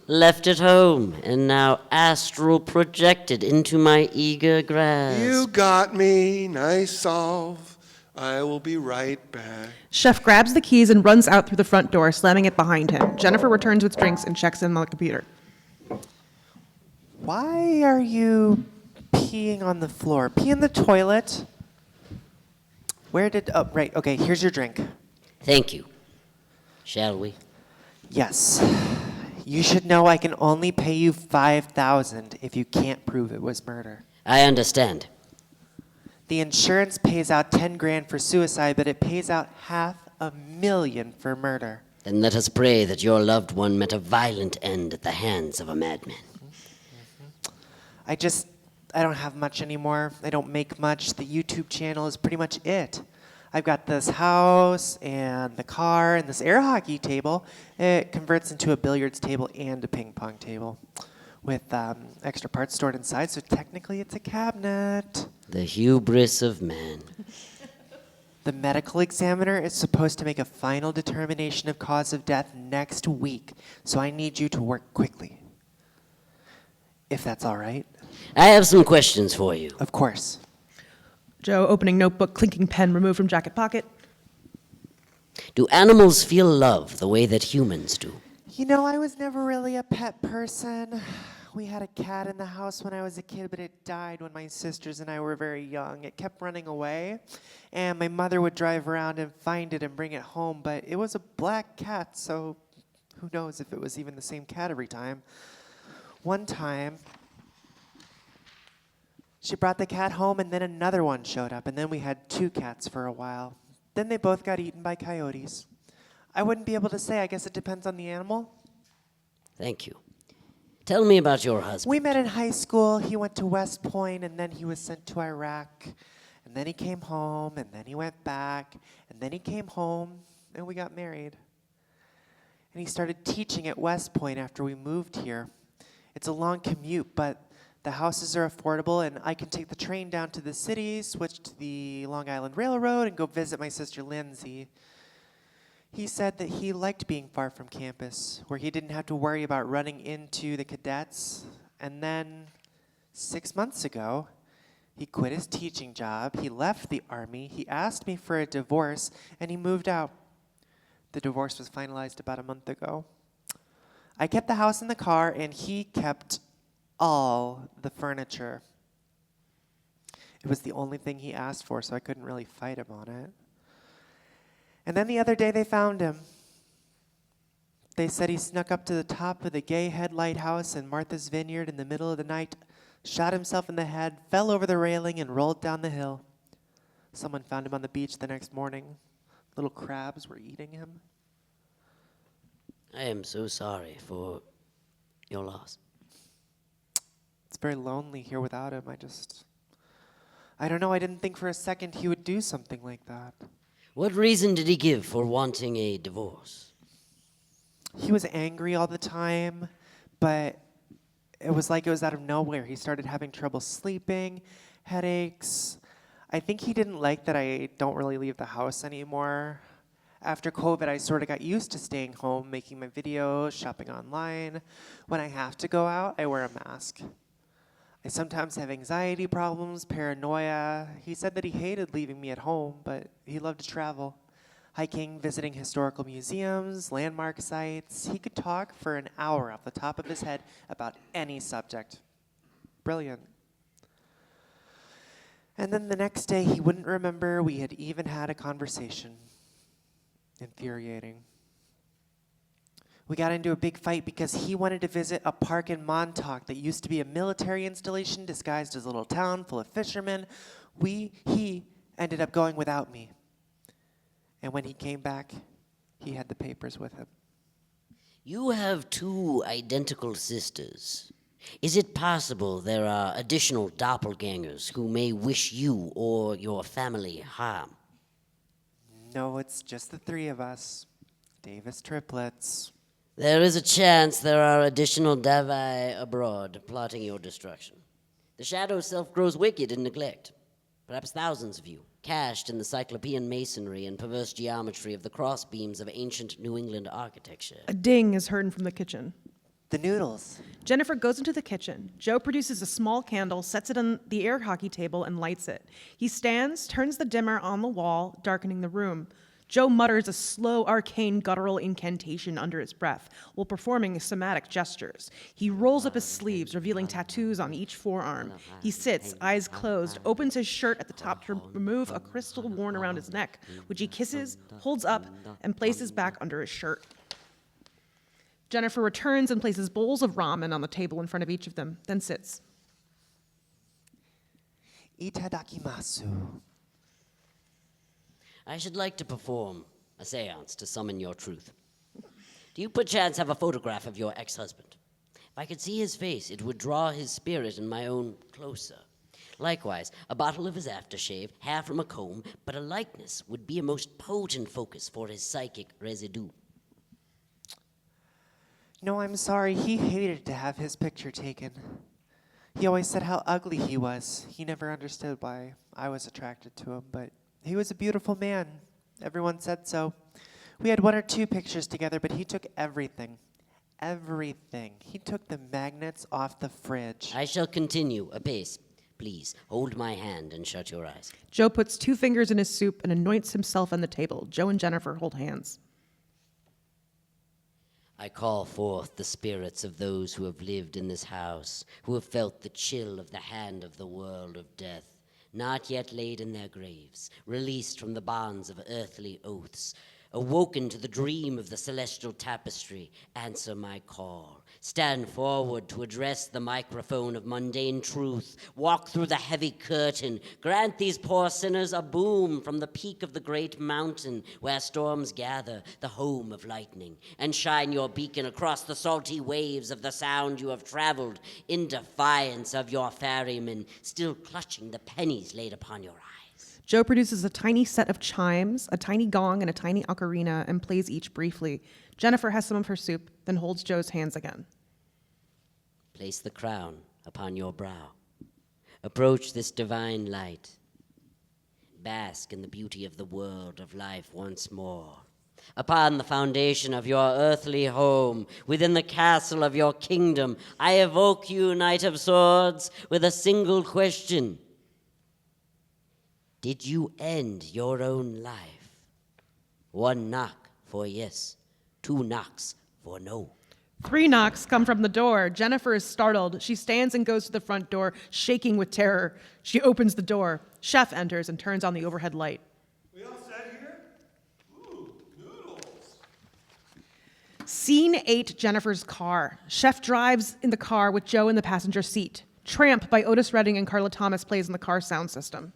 Left at home, and now astral projected into my eager grasp. You got me. Nice solve. I will be right back. Chef grabs the keys and runs out through the front door, slamming it behind him. Jennifer returns with drinks and checks in on the computer. Why are you peeing on the floor? Pee in the toilet. Right, okay, here's your drink. Thank you. Shall we? Yes. You should know I can only pay you $5,000 if you can't prove it was murder. I understand. The insurance pays out $10,000 for suicide, but it pays out $500,000 for murder. Then let us pray that your loved one met a violent end at the hands of a madman. I don't have much anymore. I don't make much. The YouTube channel is pretty much it. I've got this house and the car and this air hockey table. It converts into a billiards table and a ping pong table with extra parts stored inside, so technically it's a cabinet. The hubris of man. The medical examiner is supposed to make a final determination of cause of death next week, so I need you to work quickly. If that's all right. I have some questions for you. Of course. Joe, opening notebook, clinking pen removed from jacket pocket. Do animals feel love the way that humans do? You know, I was never really a pet person. We had a cat in the house when I was a kid, but it died when my sisters and I were very young. It kept running away, and my mother would drive around and find it and bring it home, but it was a black cat, so who knows if it was even the same cat every time. One time, she brought the cat home, and then another one showed up, and then we had 2 cats for a while. Then they both got eaten by coyotes. I wouldn't be able to say. I guess it depends on the animal. Thank you. Tell me about your husband. We met in high school. He went to West Point, and then he was sent to Iraq. And then he came home, and then he went back, and then he came home, and we got married. And he started teaching at West Point after we moved here. It's a long commute, but the houses are affordable, and I can take the train down to the city, switch to the Long Island Railroad, and go visit my sister Lindsay. He said that he liked being far from campus, where he didn't have to worry about running into the cadets. And then 6 months ago, he quit his teaching job, he left the Army, he asked me for a divorce, and he moved out. The divorce was finalized about a month ago. I kept the house and the car, and he kept all the furniture. It was the only thing he asked for, so I couldn't really fight him on it. And then the other day they found him. They said he snuck up to the top of the Gay Head Lighthouse in Martha's Vineyard in the middle of the night, shot himself in the head, fell over the railing, and rolled down the hill. Someone found him on the beach the next morning. Little crabs were eating him. I am so sorry for your loss. It's very lonely here without him. I don't know. I didn't think for a second he would do something like that. What reason did he give for wanting a divorce? He was angry all the time, but it was like it was out of nowhere. He started having trouble sleeping, headaches. I think he didn't like that I don't really leave the house anymore. After COVID, I sort of got used to staying home, making my videos, shopping online. When I have to go out, I wear a mask. I sometimes have anxiety problems, paranoia. He said that he hated leaving me at home, but he loved to travel. Hiking, visiting historical museums, landmark sites. He could talk for an hour off the top of his head about any subject. Brilliant. And then the next day, he wouldn't remember we had even had a conversation. Infuriating. We got into a big fight because he wanted to visit a park in Montauk that used to be a military installation disguised as a little town full of fishermen. He ended up going without me. And when he came back, he had the papers with him. You have 2 identical sisters. Is it possible there are additional doppelgangers who may wish you or your family harm? No, it's just the three of us. Davis Triplets. There is a chance there are additional Davai abroad plotting your destruction. The shadow self grows wicked in neglect. Perhaps thousands of you, cached in the cyclopean masonry and perverse geometry of the crossbeams of ancient New England architecture. A ding is heard from the kitchen. The noodles. Jennifer goes into the kitchen. Joe produces a small candle, sets it on the air hockey table, and lights it. He stands, turns the dimmer on the wall, darkening the room. Joe mutters a slow, arcane, guttural incantation under his breath while performing somatic gestures. He rolls up his sleeves, revealing tattoos on each forearm. He sits, eyes closed, opens his shirt at the top to remove a crystal worn around his neck, which he kisses, holds up, and places back under his shirt. Jennifer returns and places bowls of ramen on the table in front of each of them, then sits. Itadakimasu. I should like to perform a seance to summon your truth. Do you perchance have a photograph of your ex-husband? If I could see his face, it would draw his spirit and my own closer. Likewise, a bottle of his aftershave, hair from a comb, but a likeness would be a most potent focus for his psychic residue. No, I'm sorry. He hated to have his picture taken. He always said how ugly he was. He never understood why I was attracted to him, but he was a beautiful man. Everyone said so. We had 1 or 2 pictures together, but he took everything. Everything. He took the magnets off the fridge. I shall continue apace. Please, hold my hand and shut your eyes. Joe puts 2 fingers in his soup and anoints himself on the table. Joe and Jennifer hold hands. I call forth the spirits of those who have lived in this house, who have felt the chill of the hand of the world of death, not yet laid in their graves, released from the bonds of earthly oaths, awoken to the dream of the celestial tapestry. Answer my call. Stand forward to address the microphone of mundane truth. Walk through the heavy curtain. Grant these poor sinners a boom from the peak of the great mountain where storms gather, the home of lightning, and shine your beacon across the salty waves of the sound you have traveled in defiance of your ferrymen, still clutching the pennies laid upon your eyes. Joe produces a tiny set of chimes, a tiny gong, and a tiny ocarina, and plays each briefly. Jennifer has some of her soup, then holds Joe's hands again. Place the crown upon your brow. Approach this divine light. Bask in the beauty of the world of life once more. Upon the foundation of your earthly home, within the castle of your kingdom, I evoke you, Knight of Swords, with a single question. Did you end your own life? 1 knock for yes, 2 knocks for no. 3 knocks come from the door. Jennifer is startled. She stands and goes to the front door, shaking with terror. She opens the door. Chef enters and turns on the overhead light. We all set here? Ooh, noodles. Scene 8, Jennifer's car. Chef drives in the car with Joe in the passenger seat. Tramp by Otis Redding and Carla Thomas plays in the car sound system.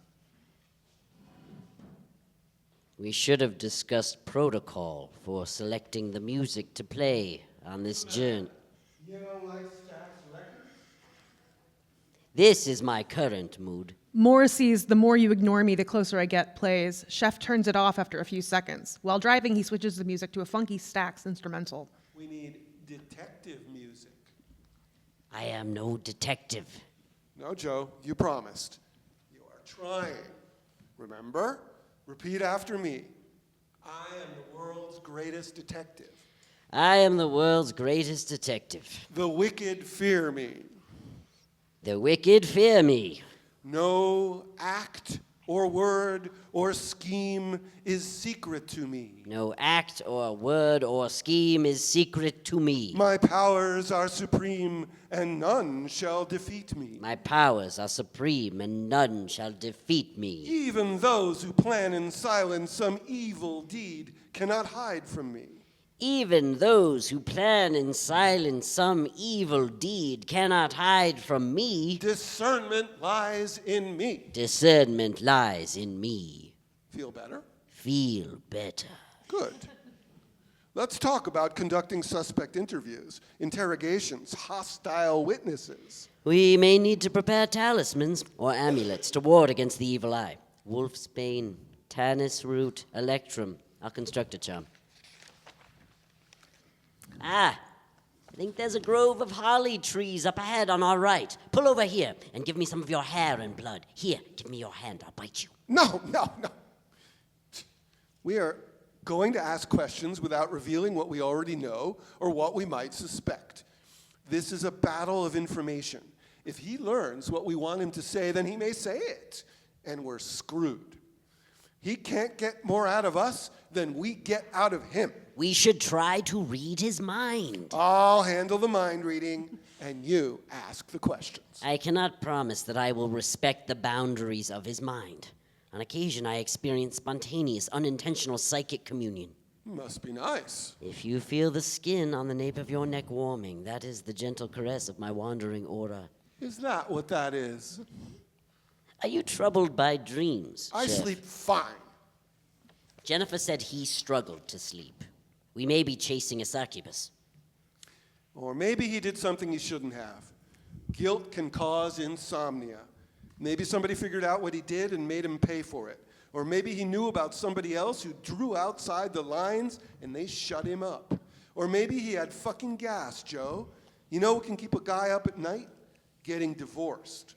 We should have discussed protocol for selecting the music to play on this journey. You don't like Stax records? This is my current mood. Morrissey's The More You Ignore Me, The Closer I Get plays. Chef turns it off after a few seconds. While driving, he switches the music to a funky Stax instrumental. We need detective music. I am no detective. No, Joe, you promised. You are trying. Remember? Repeat after me. I am the world's greatest detective. I am the world's greatest detective. The wicked fear me. The wicked fear me. No act or word or scheme is secret to me. No act or word or scheme is secret to me. My powers are supreme, and none shall defeat me. My powers are supreme, and none shall defeat me. Even those who plan in silence some evil deed cannot hide from me. Even those who plan in silence some evil deed cannot hide from me. Discernment lies in me. Discernment lies in me. Feel better? Feel better. Good. Let's talk about conducting suspect interviews, interrogations, hostile witnesses. We may need to prepare talismans or amulets to ward against the evil eye. Wolfsbane, Tannis root electrum. I'll construct a charm. I think there's a grove of holly trees up ahead on our right. Pull over here and give me some of your hair and blood. Here, give me your hand. I'll bite you. No. We are going to ask questions without revealing what we already know or what we might suspect. This is a battle of information. If he learns what we want him to say, then he may say it, and we're screwed. He can't get more out of us than we get out of him. We should try to read his mind. I'll handle the mind reading, and you ask the questions. I cannot promise that I will respect the boundaries of his mind. On occasion, I experience spontaneous, unintentional psychic communion. Must be nice. If you feel the skin on the nape of your neck warming, that is the gentle caress of my wandering aura. Is that what that is? Are you troubled by dreams, I Chef? sleep fine. Jennifer said he struggled to sleep. We may be chasing a succubus. Or maybe he did something he shouldn't have. Guilt can cause insomnia. Maybe somebody figured out what he did and made him pay for it. Or maybe he knew about somebody else who drew outside the lines and they shut him up. Or maybe he had fucking gas, Joe. You know what can keep a guy up at night? Getting divorced.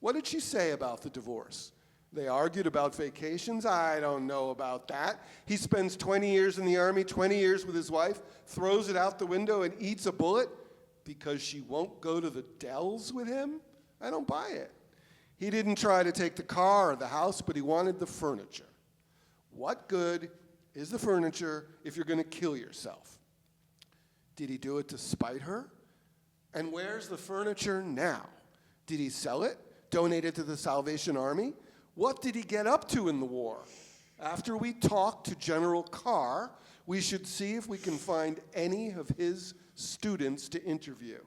What did she say about the divorce? They argued about vacations? I don't know about that. He spends 20 years in the army, 20 years with his wife, throws it out the window and eats a bullet because she won't go to the Dells with him? I don't buy it. He didn't try to take the car or the house, but he wanted the furniture. What good is the furniture if you're going to kill yourself? Did he do it to spite her? And where's the furniture now? Did he sell it? Donate it to the Salvation Army? What did he get up to in the war? After we talk to General Carr, we should see if we can find any of his students to interview.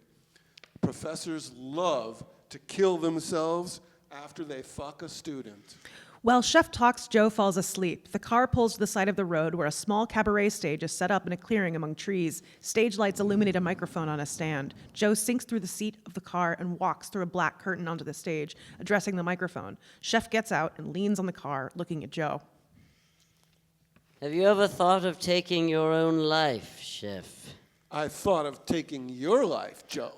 Professors love to kill themselves after they fuck a student. While Chef talks, Joe falls asleep. The car pulls to the side of the road where a small cabaret stage is set up in a clearing among trees. Stage lights illuminate a microphone on a stand. Joe sinks through the seat of the car and walks through a black curtain onto the stage, addressing the microphone. Chef gets out and leans on the car, looking at Joe. Have you ever thought of taking your own life, Chef? I thought of taking your life, Joe.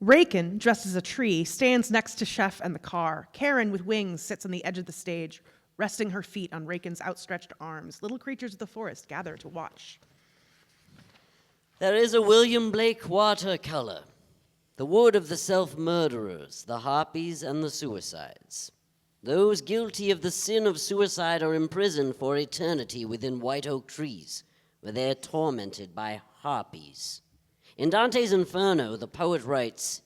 Rakan, dressed as a tree, stands next to Chef and the car. Karen, with wings, sits on the edge of the stage, resting her feet on Rakan's outstretched arms. Little creatures of the forest gather to watch. There is a William Blake watercolor, The Wood of the Self-Murderers, the Harpies, and the Suicides. Those guilty of the sin of suicide are imprisoned for eternity within white oak trees, where they are tormented by harpies. In Dante's Inferno, the poet writes,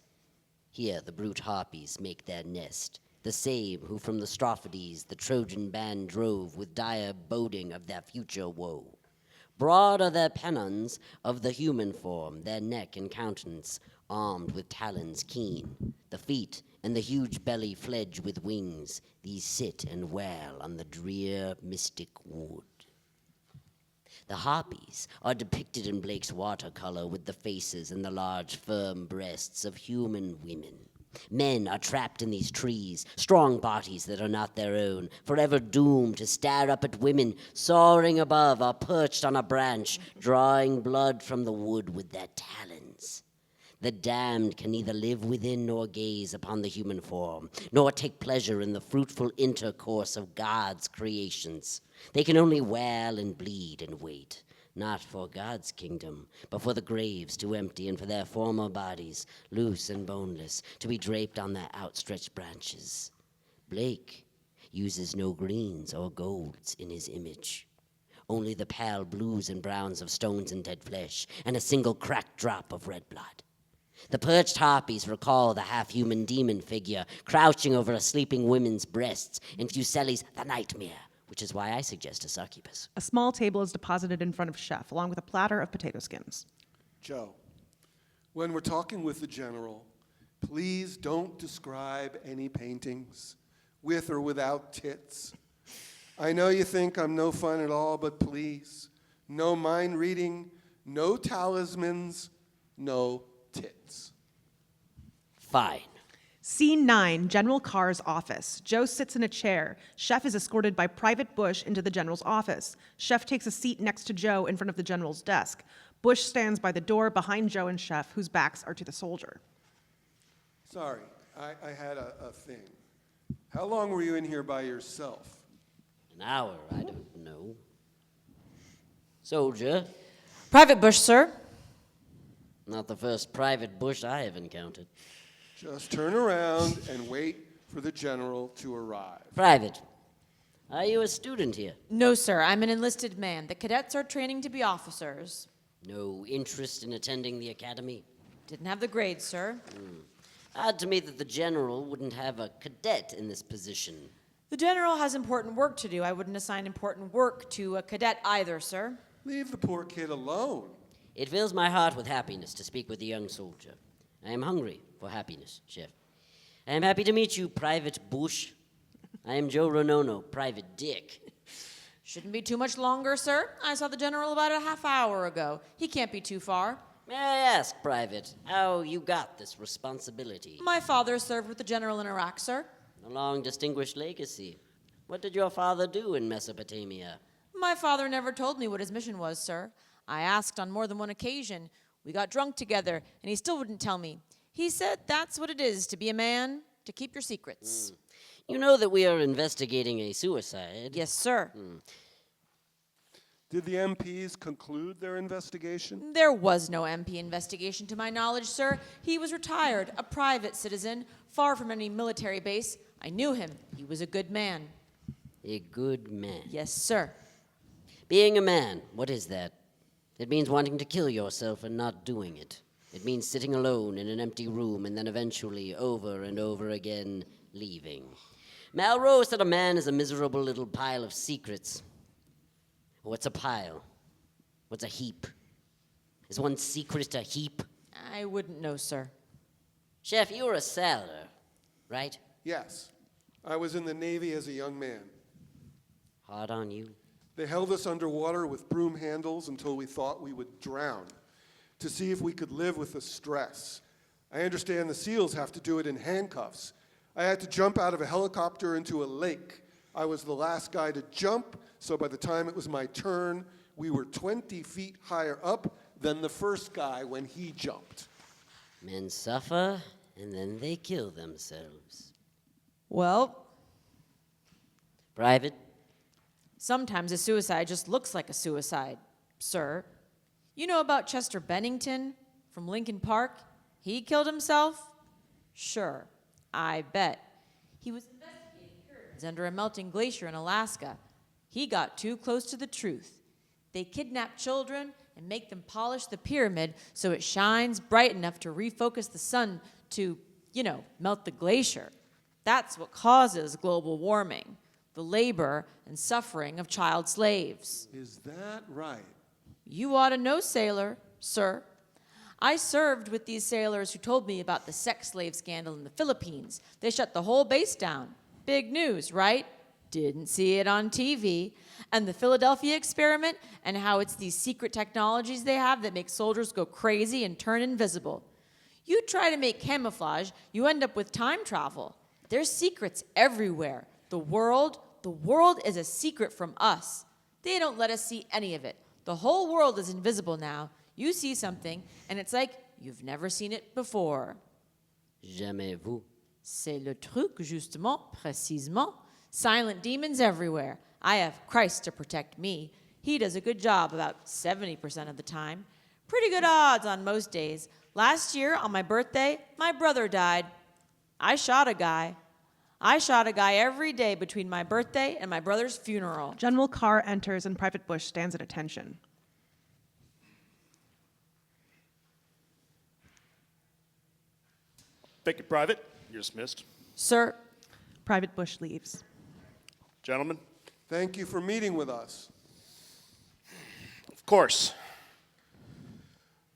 "Here the brute harpies make their nest, the same who from the Strophides the Trojan band drove with dire boding of their future woe. Broad are their pennons of the human form, their neck and countenance armed with talons keen. The feet and the huge belly fledge with wings, these sit and wail on the drear mystic wood." The harpies are depicted in Blake's watercolor with the faces and the large, firm breasts of human women. Men are trapped in these trees, strong bodies that are not their own, forever doomed to stare up at women soaring above or perched on a branch, drawing blood from the wood with their talons. The damned can neither live within nor gaze upon the human form, nor take pleasure in the fruitful intercourse of God's creations. They can only wail and bleed and wait, not for God's kingdom, but for the graves to empty and for their former bodies, loose and boneless, to be draped on their outstretched branches. Blake uses no greens or golds in his image, only the pale blues and browns of stones and dead flesh, and a single cracked drop of red blood. The perched harpies recall the half-human demon figure crouching over a sleeping woman's breasts in Fuseli's The Nightmare, which is why I suggest a succubus. A small table is deposited in front of Chef, along with a platter of potato skins. Joe, when we're talking with the general, please don't describe any paintings, with or without tits. I know you think I'm no fun at all, but please, no mind reading, no talismans, no tits. Fine. Scene 9, General Carr's office. Joe sits in a chair. Chef is escorted by Private Bush into the general's office. Chef takes a seat next to Joe in front of the general's desk. Bush stands by the door behind Joe and Chef, whose backs are to the soldier. Sorry, I had a thing. How long were you in here by yourself? An hour, I don't know. Soldier, Private Bush, sir. not the first Private Bush I have encountered. Just turn around and wait for the general to arrive. Private, are you a student here? No, sir. I'm an enlisted man. The cadets are training to be officers. No interest in attending the academy? Didn't have the grades, sir. Odd to me that the general wouldn't have a cadet in this position. The general has important work to do. I wouldn't assign important work to a cadet either, sir. Leave the poor kid alone. It fills my heart with happiness to speak with the young soldier. I am hungry for happiness, Chef. I am happy to meet you, Private Bush. I am Joe Ronono, Private Dick. Shouldn't be too much longer, sir. I saw the general about a half hour ago. He can't be too far. May I ask, Private, how you got this responsibility? My father served with the general in Iraq, sir. A long, distinguished legacy. What did your father do in Mesopotamia? My father never told me what his mission was, sir. I asked on more than one occasion. We got drunk together, and he still wouldn't tell me. He said that's what it is to be a man, to keep your secrets. You know that we are investigating a suicide. Yes, sir. Did the MPs conclude their investigation? There was no MP investigation to my knowledge, sir. He was retired, a private citizen, far from any military base. I knew him. He was a good man. A good man. Yes, sir. Being a man, what is that? It means wanting to kill yourself and not doing it. It means sitting alone in an empty room and then eventually, over and over again, leaving. Malraux said a man is a miserable little pile of secrets. What's a pile? What's a heap? Is one secret a heap? I wouldn't know, sir. Chef, you were a sailor, right? Yes. I was in the Navy as a young man. Hard on you. They held us underwater with broom handles until we thought we would drown, to see if we could live with the stress. I understand the SEALs have to do it in handcuffs. I had to jump out of a helicopter into a lake. I was the last guy to jump, so by the time it was my turn, we were 20 feet higher up than the first guy when he jumped. Men suffer, and then they kill themselves. Well, Private, sometimes a suicide just looks like a suicide, sir. You know about Chester Bennington from Lincoln Park? He killed himself? Sure, I bet. He was investigating pyramids under a melting glacier in Alaska. He got too close to the truth. They kidnap children and make them polish the pyramid so it shines bright enough to refocus the sun to, melt the glacier. That's what causes global warming, the labor and suffering of child slaves. Is that right? You ought to know, sailor, sir. I served with these sailors who told me about the sex slave scandal in the Philippines. They shut the whole base down. Big news, right? Didn't see it on TV. And the Philadelphia experiment and how it's these secret technologies they have that make soldiers go crazy and turn invisible. You try to make camouflage, you end up with time travel. There's secrets everywhere. The world is a secret from us. They don't let us see any of it. The whole world is invisible now. You see something, and it's like you've never seen it before. jamais vu. C'est le truc, justement, précisément. Silent demons everywhere. I have Christ to protect me. He does a good job about 70% of the time. Pretty good odds on most days. Last year, on my birthday, my brother died. I shot a guy every day between my birthday and my brother's funeral. General Carr enters and Private Bush stands at attention. Thank you, Private. You're dismissed. Sir, Private Bush leaves. Gentlemen, Thank you for meeting with us. of course.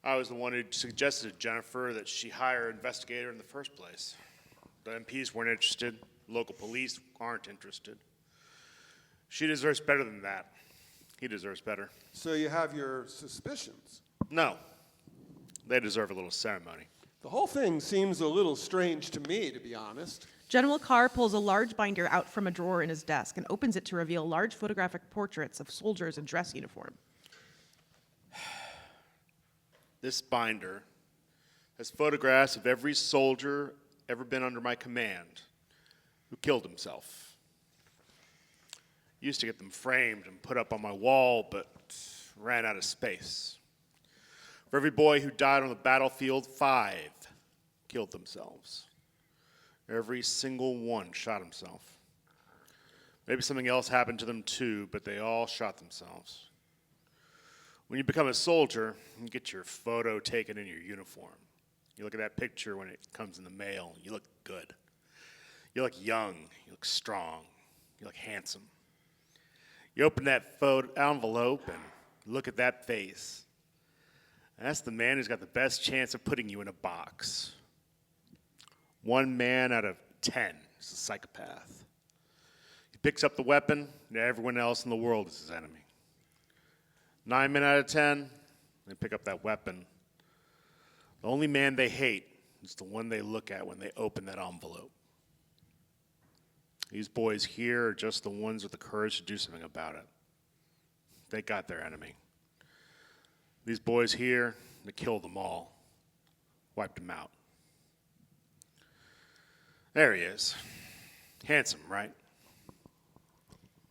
I was the one who suggested to Jennifer that she hire an investigator in the first place. The MPs weren't interested. Local police aren't interested. She deserves better than that. He deserves better. So you have your suspicions. No. They deserve a little ceremony. The whole thing seems a little strange to me, to be honest. General Carr pulls a large binder out from a drawer in his desk and opens it to reveal large photographic portraits of soldiers in dress uniform. This binder has photographs of every soldier ever been under my command who killed himself. Used to get them framed and put up on my wall, but ran out of space. For every boy who died on the battlefield, 5 killed themselves. Every single one shot himself. Maybe something else happened to them too, but they all shot themselves. When you become a soldier, you get your photo taken in your uniform. You look at that picture when it comes in the mail, you look good. You look young, you look strong, you look handsome. You open that photo envelope and look at that face. And that's the man who's got the best chance of putting you in a box. 1 man out of 10 is a psychopath. He picks up the weapon, and everyone else in the world is his enemy. 9 men out of 10, they pick up that weapon. The only man they hate is the one they look at when they open that envelope. These boys here are just the ones with the courage to do something about it. They got their enemy. These boys here, they killed them all. Wiped them out. There he is. Handsome, right?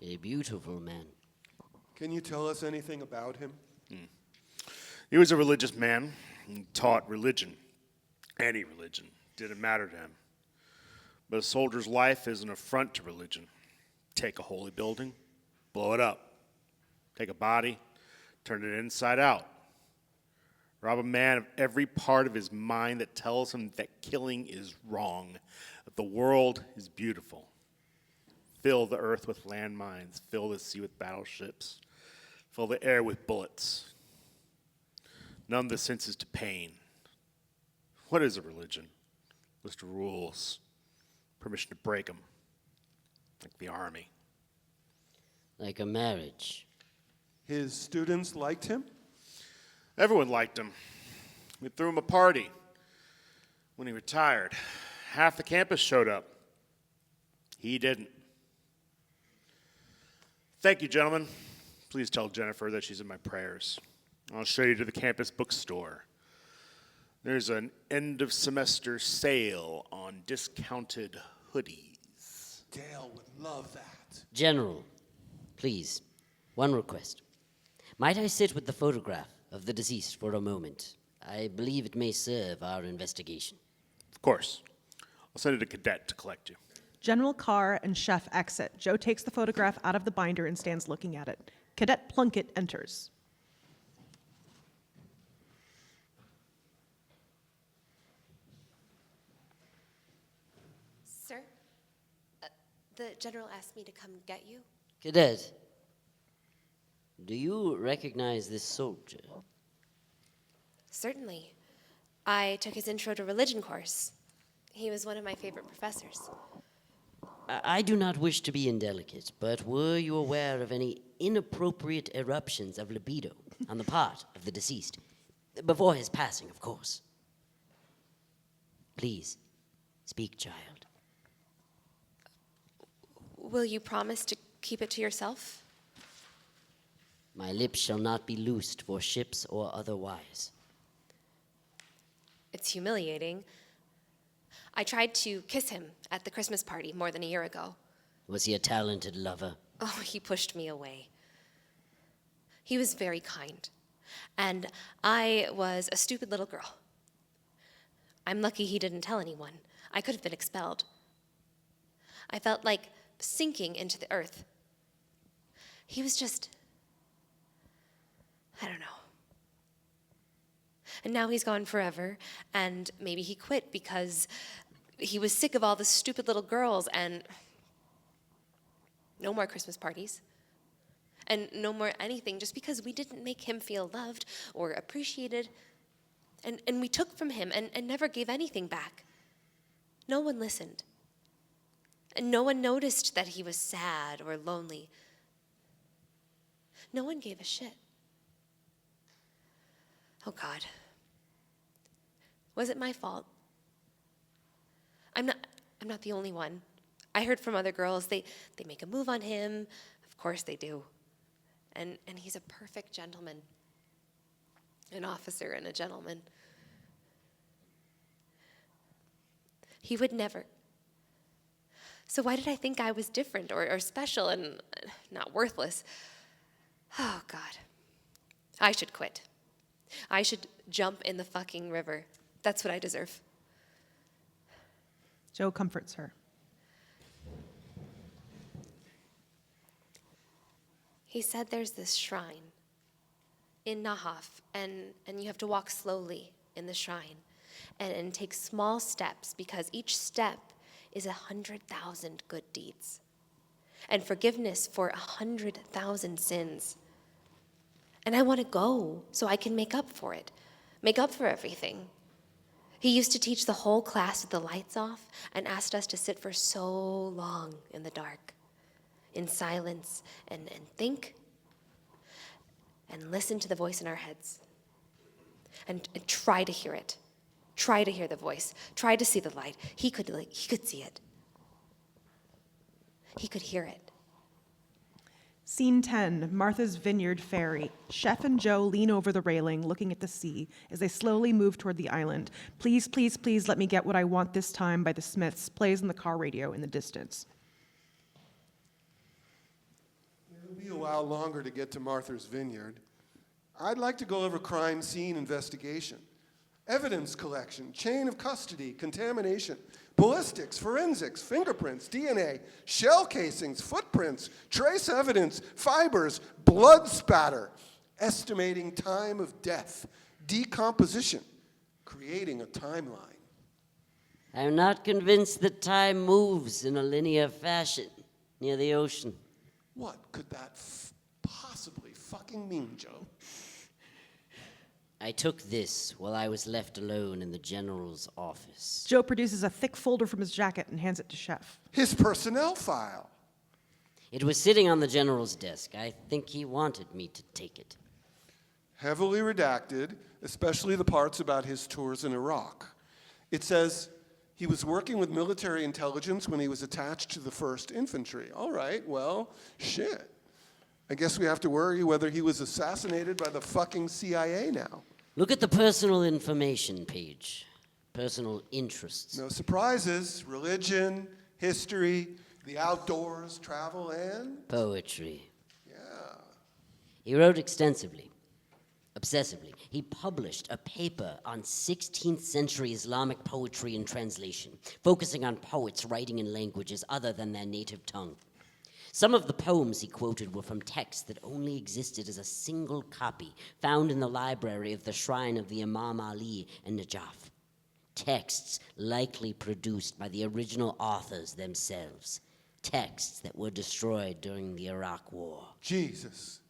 A beautiful man. Can you tell us anything about him? He was a religious man. He taught religion. Any religion. Didn't matter to him. But a soldier's life is an affront to religion. Take a holy building, blow it up. Take a body, turn it inside out. Rob a man of every part of his mind that tells him that killing is wrong, that the world is beautiful. Fill the earth with landmines, fill the sea with battleships, fill the air with bullets. Numb the senses to pain. What is a religion? List of rules. Permission to break them. Like the army. Like a marriage. His students liked him? Everyone liked him. We threw him a party. When he retired, half the campus showed up. He didn't. Thank you, gentlemen. Please tell Jennifer that she's in my prayers. I'll show you to the campus bookstore. There's an end-of-semester sale on discounted hoodies. Dale would love that. General, please, one request. Might I sit with the photograph of the deceased for a moment? I believe it may serve our investigation. Of course. I'll send it a cadet to collect you. General Carr and Chef exit. Joe takes the photograph out of the binder and stands looking at it. Cadet Plunkett enters. Sir, the general asked me to come get you. Cadet, do you recognize this soldier? Certainly. I took his Intro to Religion course. He was one of my favorite professors. I do not wish to be indelicate, but were you aware of any inappropriate eruptions of libido on the part of the deceased? Before his passing, of course. Please, speak, child. Will you promise to keep it to yourself? My lips shall not be loosed for ships or otherwise. It's humiliating. I tried to kiss him at the Christmas party more than a year ago. Was he a talented lover? Oh, he pushed me away. He was very kind, and I was a stupid little girl. I'm lucky he didn't tell anyone. I could have been expelled. I felt like sinking into the earth. He was just, I don't know. And now he's gone forever, and maybe he quit because he was sick of all the stupid little girls, and no more Christmas parties. And no more anything, just because we didn't make him feel loved or appreciated. And we took from him and never gave anything back. No one listened. And no one noticed that he was sad or lonely. No one gave a shit. Oh, God. Was it my fault? I'm not the only one. I heard from other girls, they make a move on him. Of course they do. And he's a perfect gentleman. An officer and a gentleman. He would never. So why did I think I was different or special and not worthless? Oh, God. I should quit. I should jump in the fucking river. That's what I deserve. Joe comforts her. He said there's this shrine in Nahaf, and you have to walk slowly in the shrine and take small steps, because each step is 100,000 good deeds and forgiveness for 100,000 sins. And I want to go so I can make up for it, make up for everything. He used to teach the whole class with the lights off and asked us to sit for so long in the dark, in silence, and think and listen to the voice in our heads and try to hear it. Try to hear the voice. Try to see the light. He could see it. He could hear it. Scene 10, Martha's Vineyard Ferry. Chef and Joe lean over the railing, looking at the sea as they slowly move toward the island. Please, please, please let me get what I want this time by the Smiths plays on the car radio in the distance. It'll be a while longer to get to Martha's Vineyard. I'd like to go over crime scene investigation, evidence collection, chain of custody, contamination, ballistics, forensics, fingerprints, DNA, shell casings, footprints, trace evidence, fibers, blood spatter, estimating time of death, decomposition, creating a timeline. I'm not convinced that time moves in a linear fashion near the ocean. What could that possibly fucking mean, Joe? I took this while I was left alone in the general's office. Joe produces a thick folder from his jacket and hands it to Chef. His personnel file. It was sitting on the general's desk. I think he wanted me to take it. Heavily redacted, especially the parts about his tours in Iraq. It says he was working with military intelligence when he was attached to the 1st Infantry. All right, well, shit. I guess we have to worry whether he was assassinated by the fucking CIA now. Look at the personal information page. Personal interests. No surprises. Religion, history, the outdoors, travel, and... Poetry. Yeah. He wrote extensively, obsessively. He published a paper on 16th century Islamic poetry and translation, focusing on poets writing in languages other than their native tongue. Some of the poems he quoted were from texts that only existed as a single copy, found in the library of the shrine of the Imam Ali in Najaf. Texts likely produced by the original authors themselves. Texts that were destroyed during the Iraq War. Jesus.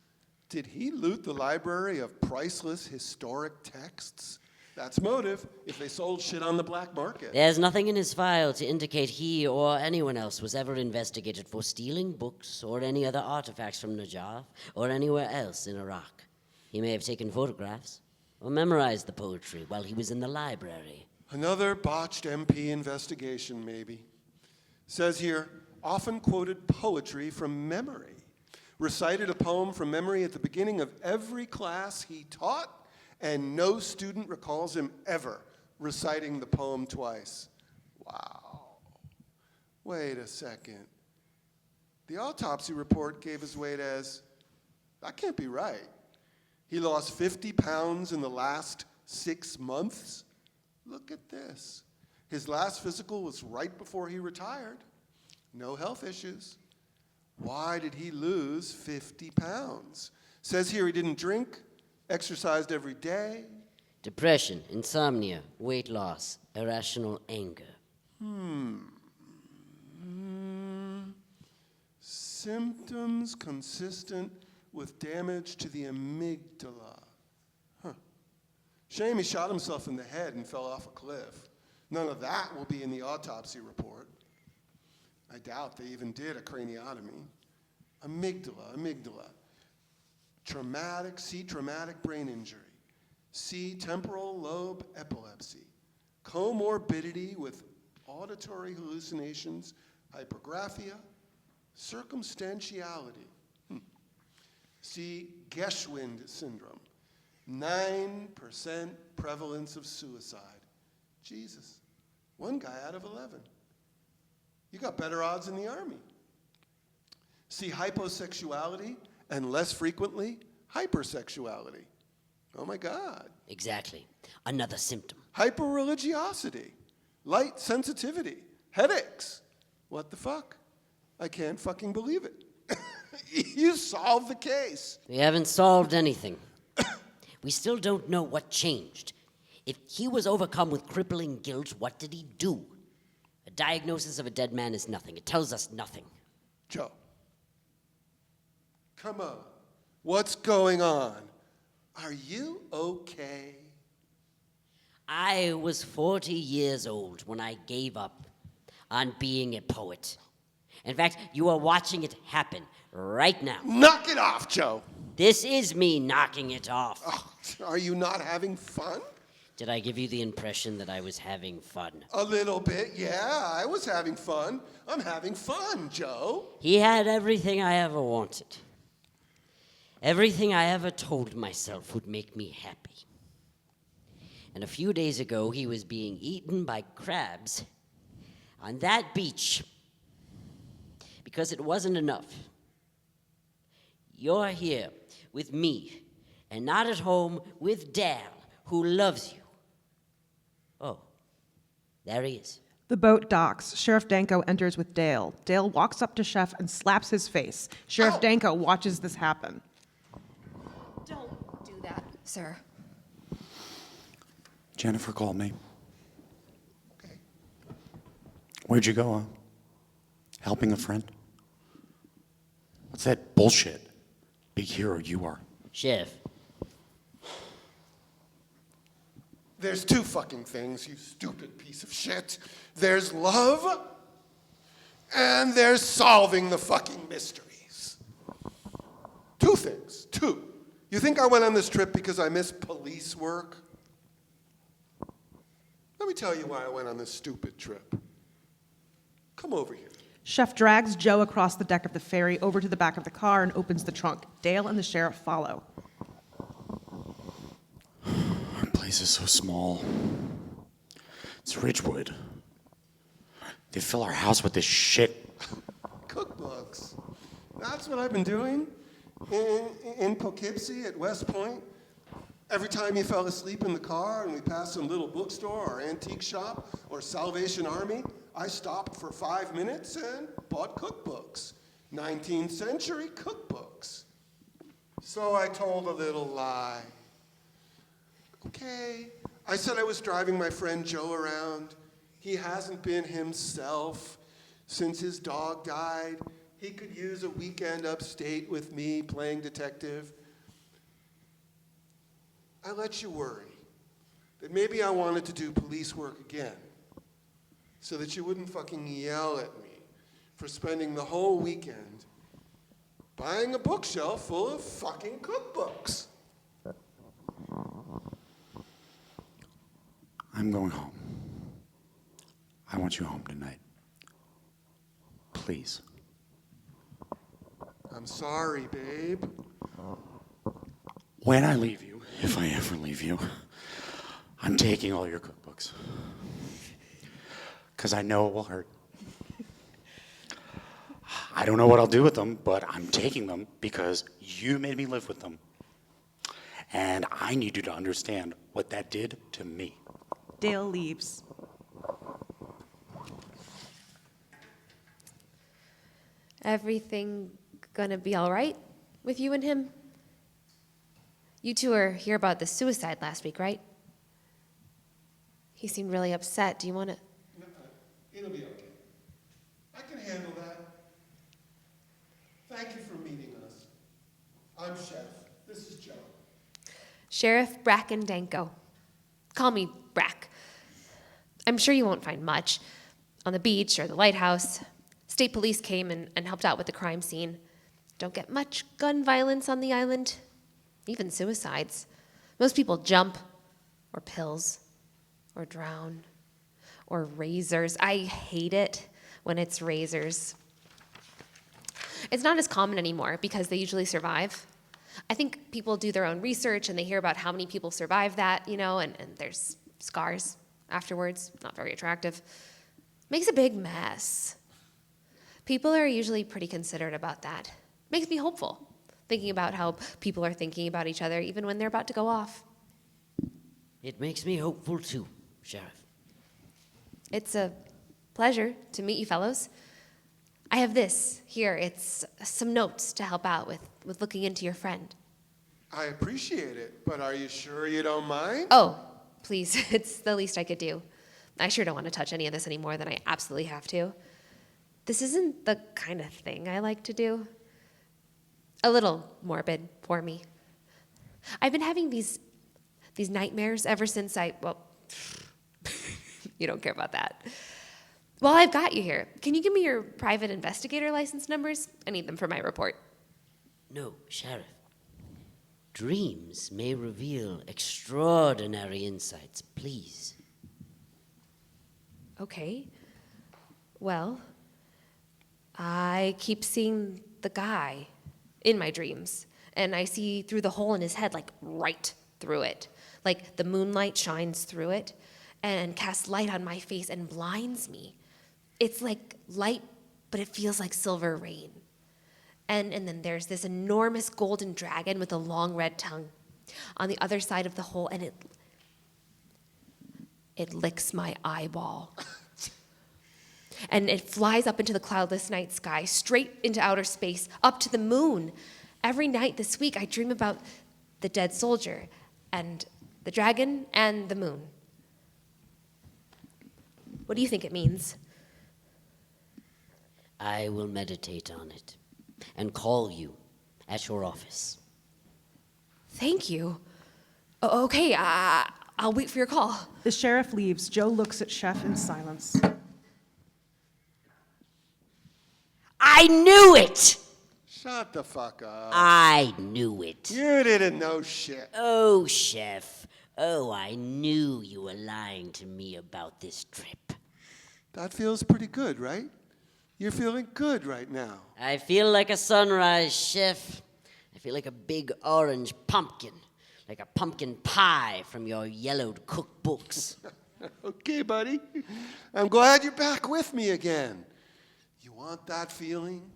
Did he loot the library of priceless historic texts? That's motive if they sold shit on the black market. There's nothing in his file to indicate he or anyone else was ever investigated for stealing books or any other artifacts from Najaf or anywhere else in Iraq. He may have taken photographs or memorized the poetry while he was in the library. Another botched MP investigation, maybe. Says here, often quoted poetry from memory. Recited a poem from memory at the beginning of every class he taught, and no student recalls him ever reciting the poem twice. Wow. Wait a second. The autopsy report gave his weight as, that can't be right. He lost 50 pounds in the last 6 months? Look at this. His last physical was right before he retired. No health issues. Why did he lose 50 pounds? Says here he didn't drink, exercised every day. Depression, insomnia, weight loss, irrational anger. Symptoms consistent with damage to the amygdala. Shame he shot himself in the head and fell off a cliff. None of that will be in the autopsy report. I doubt they even did a craniotomy. Amygdala. Traumatic brain injury. C, temporal lobe epilepsy. comorbidity with auditory hallucinations, hypergraphia, circumstantiality. See Geschwind syndrome, 9% prevalence of suicide. Jesus, one guy out of 11. You got better odds in the Army. See hyposexuality, and less frequently, hypersexuality. Oh my God. Exactly. Another symptom. Hyperreligiosity, light sensitivity, headaches. What the fuck? I can't fucking believe it. You solved the case. We haven't solved anything. We still don't know what changed. If he was overcome with crippling guilt, what did he do? A diagnosis of a dead man is nothing. It tells us nothing. Joe, come on. What's going on? Are you okay? I was 40 years old when I gave up on being a poet. In fact, you are watching it happen right now. Knock it off, Joe. This is me knocking it off. Oh, are you not having fun? Did I give you the impression that I was having fun? A little bit, yeah. I was having fun. I'm having fun, Joe. He had everything I ever wanted. Everything I ever told myself would make me happy. And a few days ago, he was being eaten by crabs on that beach because it wasn't enough. You're here with me and not at home with Dal, who loves you. Oh, there he is. The boat docks. Sheriff Danko enters with Dale. Dale walks up to Chef and slaps his face. Sheriff Danko watches this happen. Don't do that, sir. Jennifer called me. Okay. Where'd you go, huh? Helping a friend? What's that bullshit? Big hero you are. Sheriff. There's two fucking things, you stupid piece of shit. There's love, and there's solving the fucking mysteries. Two things, two. You think I went on this trip because I miss police work? Let me tell you why I went on this stupid trip. Come over here. Chef drags Joe across the deck of the ferry over to the back of the car and opens the trunk. Dale and the sheriff follow. Our place is so small. It's Ridgewood. They fill our house with this shit. Cookbooks. That's what I've been doing in Poughkeepsie at West Point. Every time you fell asleep in the car and we passed some little bookstore or antique shop or Salvation Army, I stopped for 5 minutes and bought cookbooks. 19th century cookbooks. So I told a little lie. Okay. I said I was driving my friend Joe around. He hasn't been himself since his dog died. He could use a weekend upstate with me playing detective. I let you worry that maybe I wanted to do police work again so that you wouldn't fucking yell at me for spending the whole weekend buying a bookshelf full of fucking cookbooks. I'm going home. I want you home tonight. Please. I'm sorry, babe. When I leave you, if I ever leave you, I'm taking all your cookbooks. Because I know it will hurt. I don't know what I'll do with them, but I'm taking them because you made me live with them. And I need you to understand what that did to me. Dale leaves. Everything gonna be all right with you and him? You two were here about the suicide last week, right? He seemed really upset. Do you want to? No, it'll be okay. I can handle that. Thank you for meeting us. I'm Chef. This is Joe. Sheriff Bracken Danko. Call me Brack. I'm sure you won't find much on the beach or the lighthouse. State police came and helped out with the crime scene. Don't get much gun violence on the island, even suicides. Most people jump or pills. or drown, or razors. I hate it when it's razors. It's not as common anymore because they usually survive. I think people do their own research and they hear about how many people survive that, and there's scars afterwards. Not very attractive. Makes a big mess. People are usually pretty considerate about that. Makes me hopeful, thinking about how people are thinking about each other even when they're about to go off. It makes me hopeful too, Sheriff. It's a pleasure to meet you fellows. I have this here. It's some notes to help out with looking into your friend. I appreciate it, but are you sure you don't mind? Oh, please, it's the least I could do. I sure don't want to touch any of this any more than I absolutely have to. This isn't the kind of thing I like to do. A little morbid for me. I've been having these nightmares ever since you don't care about that. Well, I've got you here. Can you give me your private investigator license numbers? I need them for my report. No, Sheriff. Dreams may reveal extraordinary insights. Please. Okay. Well, I keep seeing the guy in my dreams, and I see through the hole in his head, like right through it. Like the moonlight shines through it and casts light on my face and blinds me. It's like light, but it feels like silver rain. And then there's this enormous golden dragon with a long red tongue on the other side of the hole, and it licks my eyeball. And it flies up into the cloudless night sky, straight into outer space, up to the moon. Every night this week, I dream about the dead soldier and the dragon and the moon. What do you think it means? I will meditate on it and call you at your office. Thank you. Okay, I'll wait for your call. The sheriff leaves. Joe looks at Chef in silence. I knew it! Shut the fuck up. I knew it. You didn't know shit. Oh, Chef. Oh, I knew you were lying to me about this trip. That feels pretty good, right? You're feeling good right now. I feel like a sunrise, Chef. I feel like a big orange pumpkin. Like a pumpkin pie from your yellowed cookbooks. Okay, buddy. I'm glad you're back with me again. You want that feeling?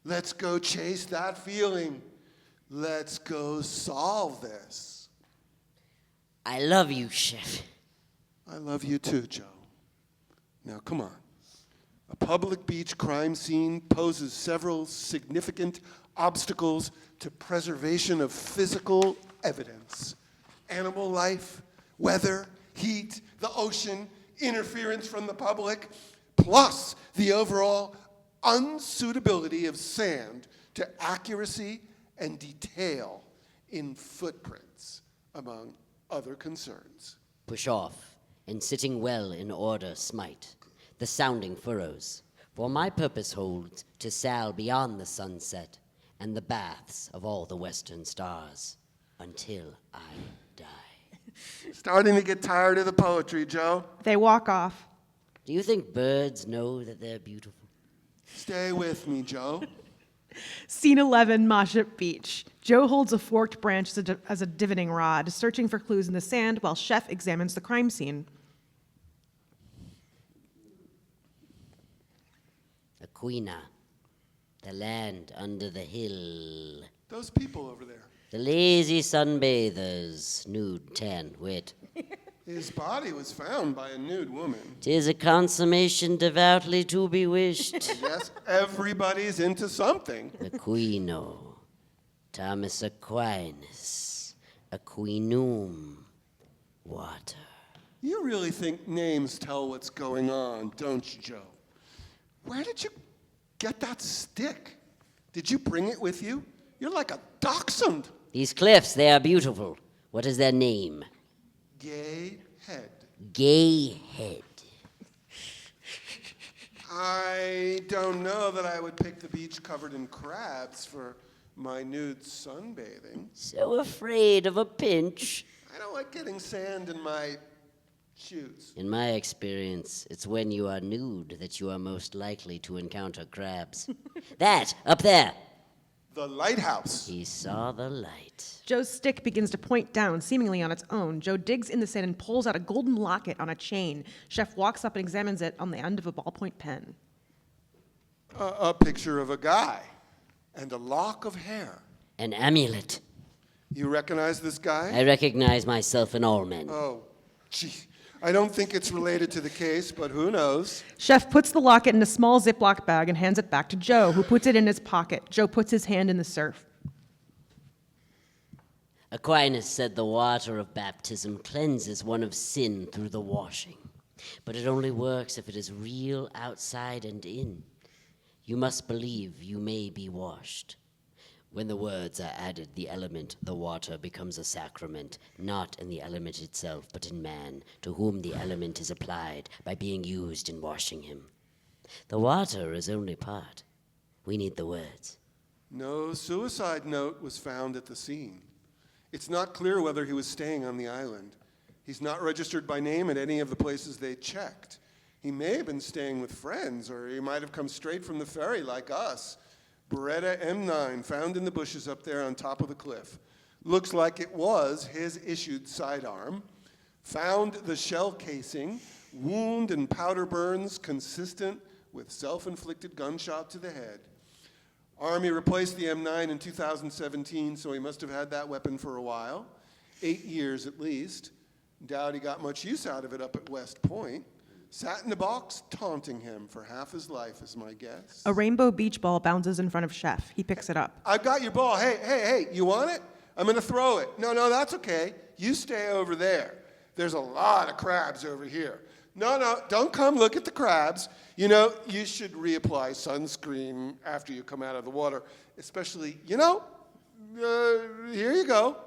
Let's go chase that feeling. Let's go solve this. I love you, Chef. I love you too, Joe. Now, come on. A public beach crime scene poses several significant obstacles to preservation of physical evidence. Animal life, weather, heat, the ocean, interference from the public, plus the overall unsuitability of sand to accuracy and detail in footprints, among other concerns. Push off, and sitting well in order smite the sounding furrows, for my purpose holds to sail beyond the sunset and the baths of all the western stars until I die. Starting to get tired of the poetry, Joe. They walk off. Do you think birds know that they're beautiful? Stay with me, Joe. Scene 11, Moship Beach. Joe holds a forked branch as a divining rod, searching for clues in the sand while Chef examines the crime scene. Aquina, the land under the hill. Those people over there. The lazy sunbathers, nude, tan, wit. His body was found by a nude woman. 'Tis a consummation devoutly to be wished. Yes, everybody's into something. Aquino, Thomas Aquinas, Aquinum, water. You really think names tell what's going on, don't you, Joe? Where did you get that stick? Did you bring it with you? You're like a dachshund. These cliffs, they are beautiful. What is their name? Gay head. Gay Head. I don't know that I would pick the beach covered in crabs for my nude sunbathing. So afraid of a pinch. I don't like getting sand in my Shoots. In my experience, it's when you are nude that you are most likely to encounter crabs. That, up there! The lighthouse. He saw the light. Joe's stick begins to point down, seemingly on its own. Joe digs in the sand and pulls out a golden locket on a chain. Chef walks up and examines it on the end of a ballpoint pen. A picture of a guy and a lock of hair. An amulet. You recognize this guy? I recognize myself in all men. Oh, gee. I don't think it's related to the case, but who knows? Chef puts the locket in a small Ziploc bag and hands it back to Joe, who puts it in his pocket. Joe puts his hand in the surf. Aquinas said the water of baptism cleanses one of sin through the washing. But it only works if it is real outside and in. You must believe you may be washed. When the words are added, the element, the water, becomes a sacrament, not in the element itself, but in man, to whom the element is applied by being used in washing him. The water is only part. We need the words. No suicide note was found at the scene. It's not clear whether he was staying on the island. He's not registered by name at any of the places they checked. He may have been staying with friends, or he might have come straight from the ferry like us. Beretta M9 found in the bushes up there on top of the cliff. Looks like it was his issued sidearm. Found the shell casing, wound and powder burns consistent with self-inflicted gunshot to the head. Army replaced the M9 in 2017, so he must have had that weapon for a while. 8 years at least. Doubt he got much use out of it up at West Point. Sat in the box, taunting him for half his life, is my guess. A rainbow beach ball bounces in front of Chef. He picks it up. I've got your ball. Hey, you want it? I'm going to throw it. No, that's okay. You stay over there. There's a lot of crabs over here. No, don't come look at the crabs. You know, you should reapply sunscreen after you come out of the water, especially, here you go.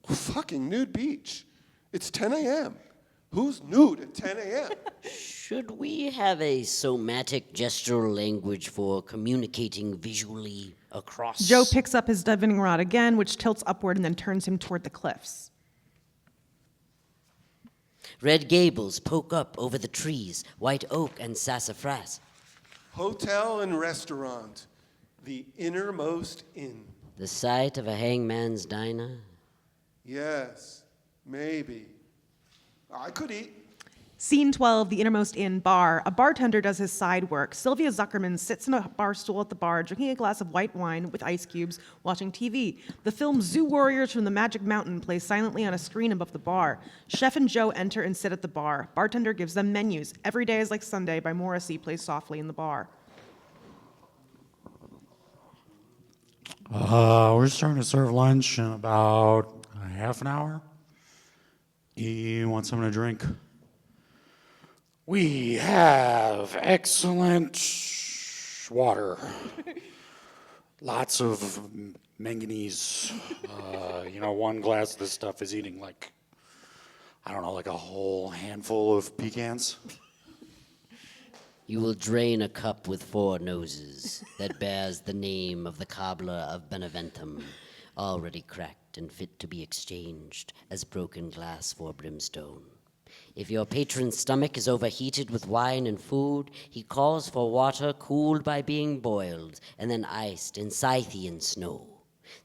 Fucking nude beach. It's 10 a.m. Who's nude at 10 a.m.? Should we have a somatic gestural language for communicating visually across? Joe picks up his divining rod again, which tilts upward and then turns him toward the cliffs. Red gables poke up over the trees, white oak and sassafras. Hotel and restaurant, the innermost inn. The site of a hangman's diner? Yes, maybe. I could eat. Scene 12, the innermost inn bar. A bartender does his side work. Sylvia Zuckerman sits in a bar stool at the bar, drinking a glass of white wine with ice cubes, watching TV. The film Zoo Warriors from the Magic Mountain plays silently on a screen above the bar. Chef and Joe enter and sit at the bar. Bartender gives them menus. Every Day is Like Sunday by Morrissey plays softly in the bar. We're starting to serve lunch in about a half an hour. You want something to drink? We have excellent water. Lots of manganese. One glass of this stuff is eating like a whole handful of pecans. You will drain a cup with 4 noses that bears the name of the cobbler of Beneventum, already cracked and fit to be exchanged as broken glass for brimstone. If your patron's stomach is overheated with wine and food, he calls for water cooled by being boiled and then iced in Scythian snow.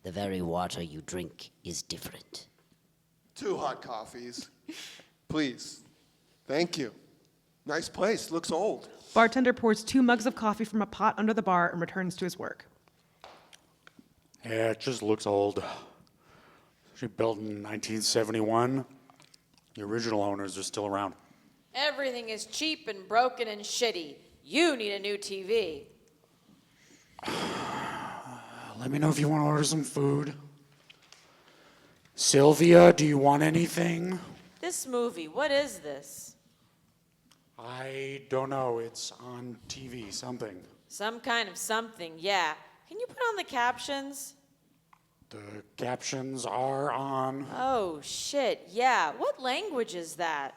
The very water you drink is different. 2 hot coffees. Please. Thank you. Nice place. Looks old. Bartender pours 2 mugs of coffee from a pot under the bar and returns to his work. Yeah, it just looks old. She built in 1971. The original owners are still around. Everything is cheap and broken and shitty. You need a new TV. Let me know if you want to order some food. Sylvia, do you want anything? This movie, what is this? I don't know. It's on TV, something. Some kind of something, yeah. Can you put on the captions? The captions are on. Oh, shit, yeah. What language is that?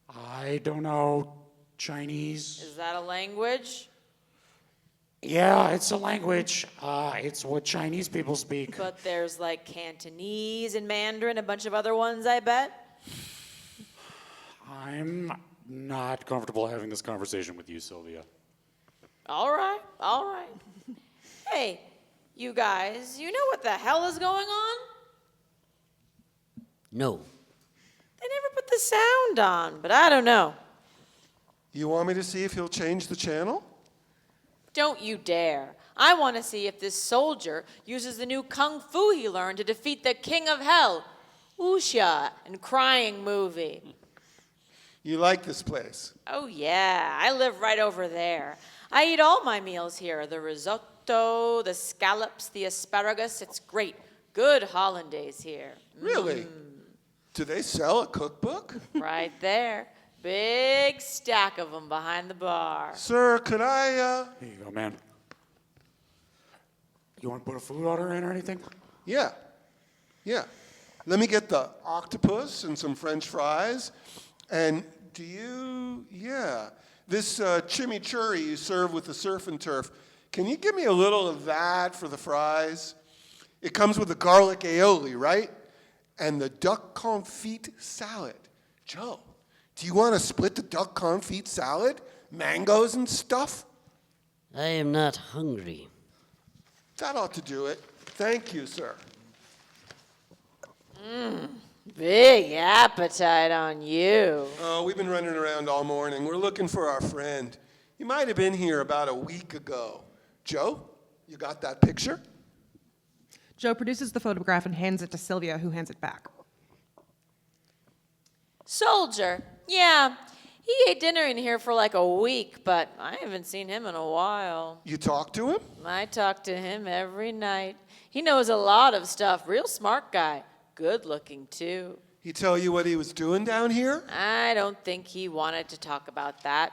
I don't know. Chinese? Is that a language? Yeah, it's a language. It's what Chinese people speak. But there's like Cantonese and Mandarin, a bunch of other ones, I bet. I'm not comfortable having this conversation with you, Sylvia. All right. Hey, you guys, you know what the hell is going on? No. They never put the sound on, but I don't know. You want me to see if he'll change the channel? Don't you dare. I want to see if this soldier uses the new kung fu he learned to defeat the king of hell, Wuxia, and Crying movie. You like this place? Oh, yeah. I live right over there. I eat all my meals here. The risotto, the scallops, the asparagus. It's great. Good hollandaise here. Really? Do they sell a cookbook? Right there. Big stack of them behind the bar. Sir, could I, Here you go, man. You want to put a food order in or anything? Yeah. Let me get the octopus and some French fries. And this chimichurri you serve with the surf and turf, can you give me a little of that for the fries? It comes with the garlic aioli, right? And the duck confit salad. Joe, do you want to split the duck confit salad? Mangoes and stuff? I am not hungry. That ought to do it. Thank you, sir. Big appetite on you. Oh, we've been running around all morning. We're looking for our friend. He might have been here about a week ago. Joe, you got that picture? Joe produces the photograph and hands it to Sylvia, who hands it back. Soldier. Yeah. He ate dinner in here for like a week, but I haven't seen him in a while. You talked to him? I talk to him every night. He knows a lot of stuff. Real smart guy. Good looking, too. He tell you what he was doing down here? I don't think he wanted to talk about that.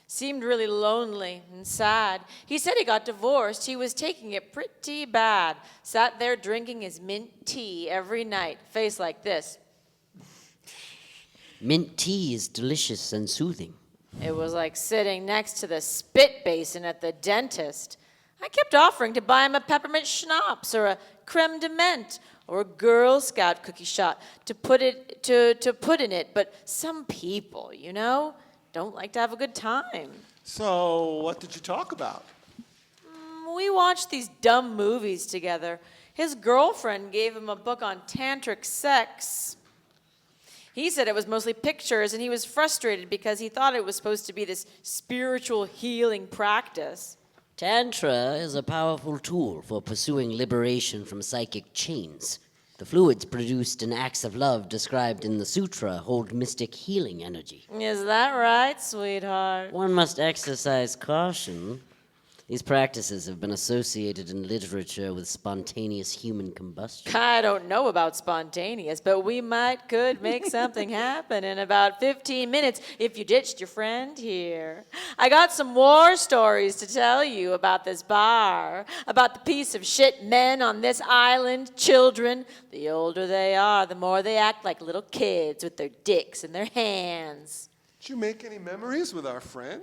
Seemed really lonely and sad. He said he got divorced. He was taking it pretty bad. Sat there drinking his mint tea every night. Face like this. Mint tea is delicious and soothing. It was like sitting next to the spit basin at the dentist. I kept offering to buy him a peppermint schnapps or a creme de menthe or a Girl Scout cookie shot to put in it, but some people, don't like to have a good time. So, what did you talk about? We watched these dumb movies together. His girlfriend gave him a book on tantric sex. He said it was mostly pictures, and he was frustrated because he thought it was supposed to be this spiritual healing practice. Tantra is a powerful tool for pursuing liberation from psychic chains. The fluids produced in acts of love described in the sutra hold mystic healing energy. Is that right, sweetheart? One must exercise caution. These practices have been associated in literature with spontaneous human combustion. I don't know about spontaneous, but we could make something happen in about 15 minutes if you ditched your friend here. I got some war stories to tell you about this bar, about the piece of shit men on this island, children. The older they are, the more they act like little kids with their dicks in their hands. Did you make any memories with our friend?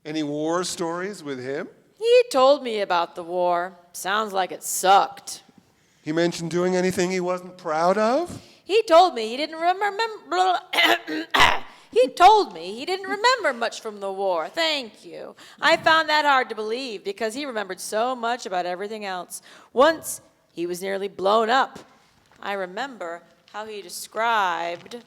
Any war stories with him? He told me about the war. Sounds like it sucked. He mentioned doing anything he wasn't proud of? He told me he didn't remember. He told me he didn't remember much from the war. Thank you. I found that hard to believe because he remembered so much about everything else. Once he was nearly blown up. I remember how he described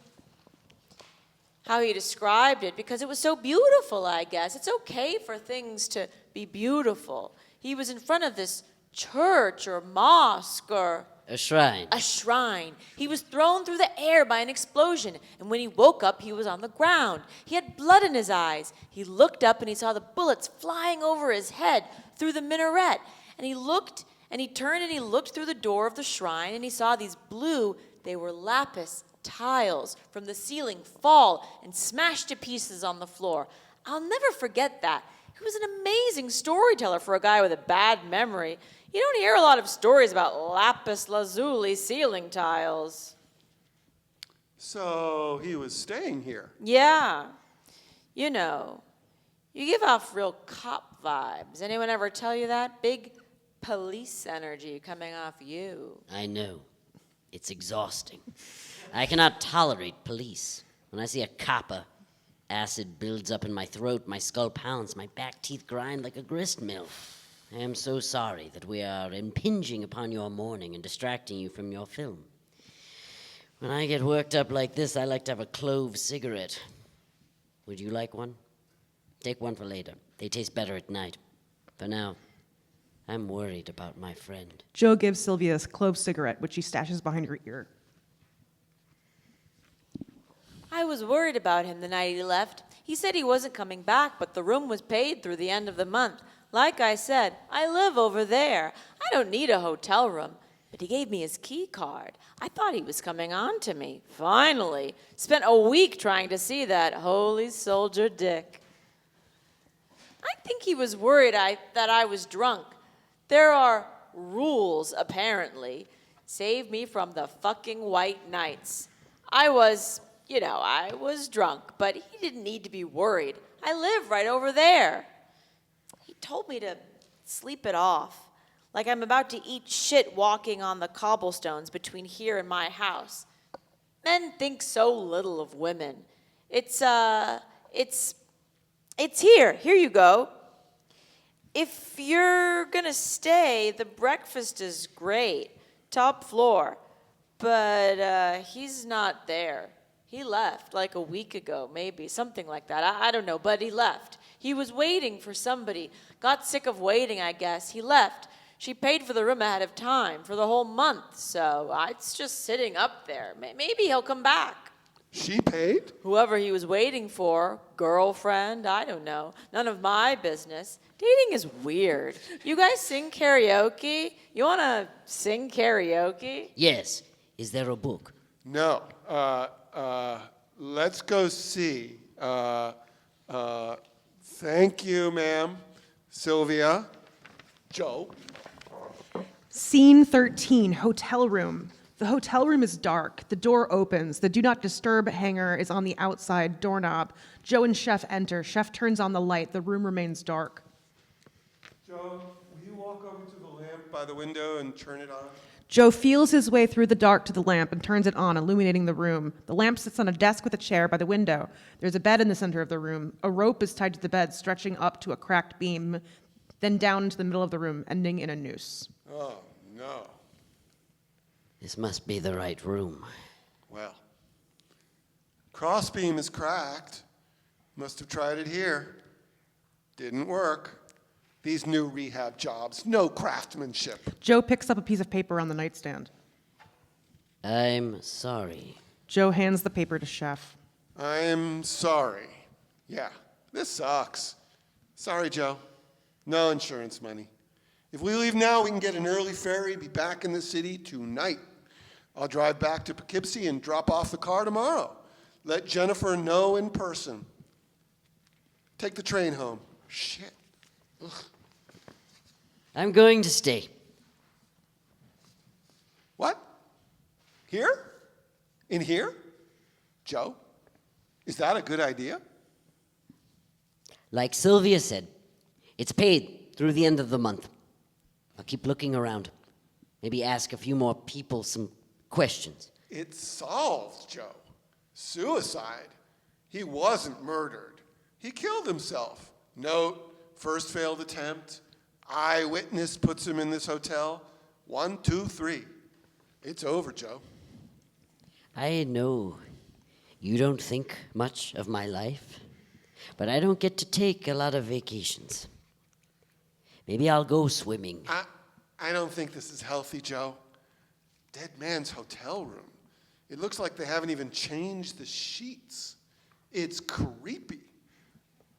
it because it was so beautiful, I guess. It's okay for things to be beautiful. He was in front of this church or mosque or A shrine. a shrine. He was thrown through the air by an explosion, and when he woke up, he was on the ground. He had blood in his eyes. He looked up and he saw the bullets flying over his head through the minaret. And he looked and he turned and he looked through the door of the shrine and he saw these blue, they were lapis tiles from the ceiling fall and smash to pieces on the floor. I'll never forget that. He was an amazing storyteller for a guy with a bad memory. You don't hear a lot of stories about lapis lazuli ceiling tiles. So he was staying here. Yeah. You give off real cop vibes. Anyone ever tell you that? Big police energy coming off you. I know. It's exhausting. I cannot tolerate police. When I see a copper, acid builds up in my throat, my skull pounds, my back teeth grind like a grist mill. I am so sorry that we are impinging upon your morning and distracting you from your film. When I get worked up like this, I like to have a clove cigarette. Would you like one? Take one for later. They taste better at night. For now, I'm worried about my friend. Joe gives Sylvia a clove cigarette, which she stashes behind her ear. I was worried about him the night he left. He said he wasn't coming back, but the room was paid through the end of the month. Like I said, I live over there. I don't need a hotel room. But he gave me his key card. I thought he was coming on to me. Finally. Spent a week trying to see that holy soldier dick. I think he was worried that I was drunk. There are rules, apparently. Save me from the fucking white knights. I was drunk, but he didn't need to be worried. I live right over there. He told me to sleep it off. Like I'm about to eat shit walking on the cobblestones between here and my house. Men think so little of women. It's here. Here you go. If you're gonna stay, the breakfast is great. Top floor. But he's not there. He left like a week ago, maybe. Something like that. I don't know, but he left. He was waiting for somebody. Got sick of waiting, I guess. He left. She paid for the room ahead of time for the whole month, so it's just sitting up there. Maybe he'll come back. She paid? Whoever he was waiting for, girlfriend, I don't know. None of my business. Dating is weird. You guys sing karaoke? You want to sing karaoke? Yes. Is there a book? No. Let's go see. Thank you, ma'am. Sylvia. Joe. Scene 13, hotel room. The hotel room is dark. The door opens. The do not disturb hanger is on the outside doorknob. Joe and Chef enter. Chef turns on the light. The room remains dark. Joe, will you walk over to the lamp by the window and turn it on? Joe feels his way through the dark to the lamp and turns it on, illuminating the room. The lamp sits on a desk with a chair by the window. There's a bed in the center of the room. A rope is tied to the bed, stretching up to a cracked beam, then down into the middle of the room, ending in a noose. Oh, no. This must be the right room. Well, crossbeam is cracked. Must have tried it here. Didn't work. These new rehab jobs, no craftsmanship. Joe picks up a piece of paper on the nightstand. I'm sorry. Joe hands the paper to Chef. I'm sorry. Yeah, this sucks. Sorry, Joe. No insurance money. If we leave now, we can get an early ferry, be back in the city tonight. I'll drive back to Poughkeepsie and drop off the car tomorrow. Let Jennifer know in person. Take the train home. Shit. Ugh. I'm going to stay. What? Here? In here? Joe? Is that a good idea? Like Sylvia said, it's paid through the end of the month. I'll keep looking around. Maybe ask a few more people some questions. It's solved, Joe. Suicide. He wasn't murdered. He killed himself. Note, first failed attempt. Eyewitness puts him in this hotel. 1, 2, 3. It's over, Joe. I know you don't think much of my life, but I don't get to take a lot of vacations. Maybe I'll go swimming. I don't think this is healthy, Joe. Dead man's hotel room. It looks like they haven't even changed the sheets. It's creepy.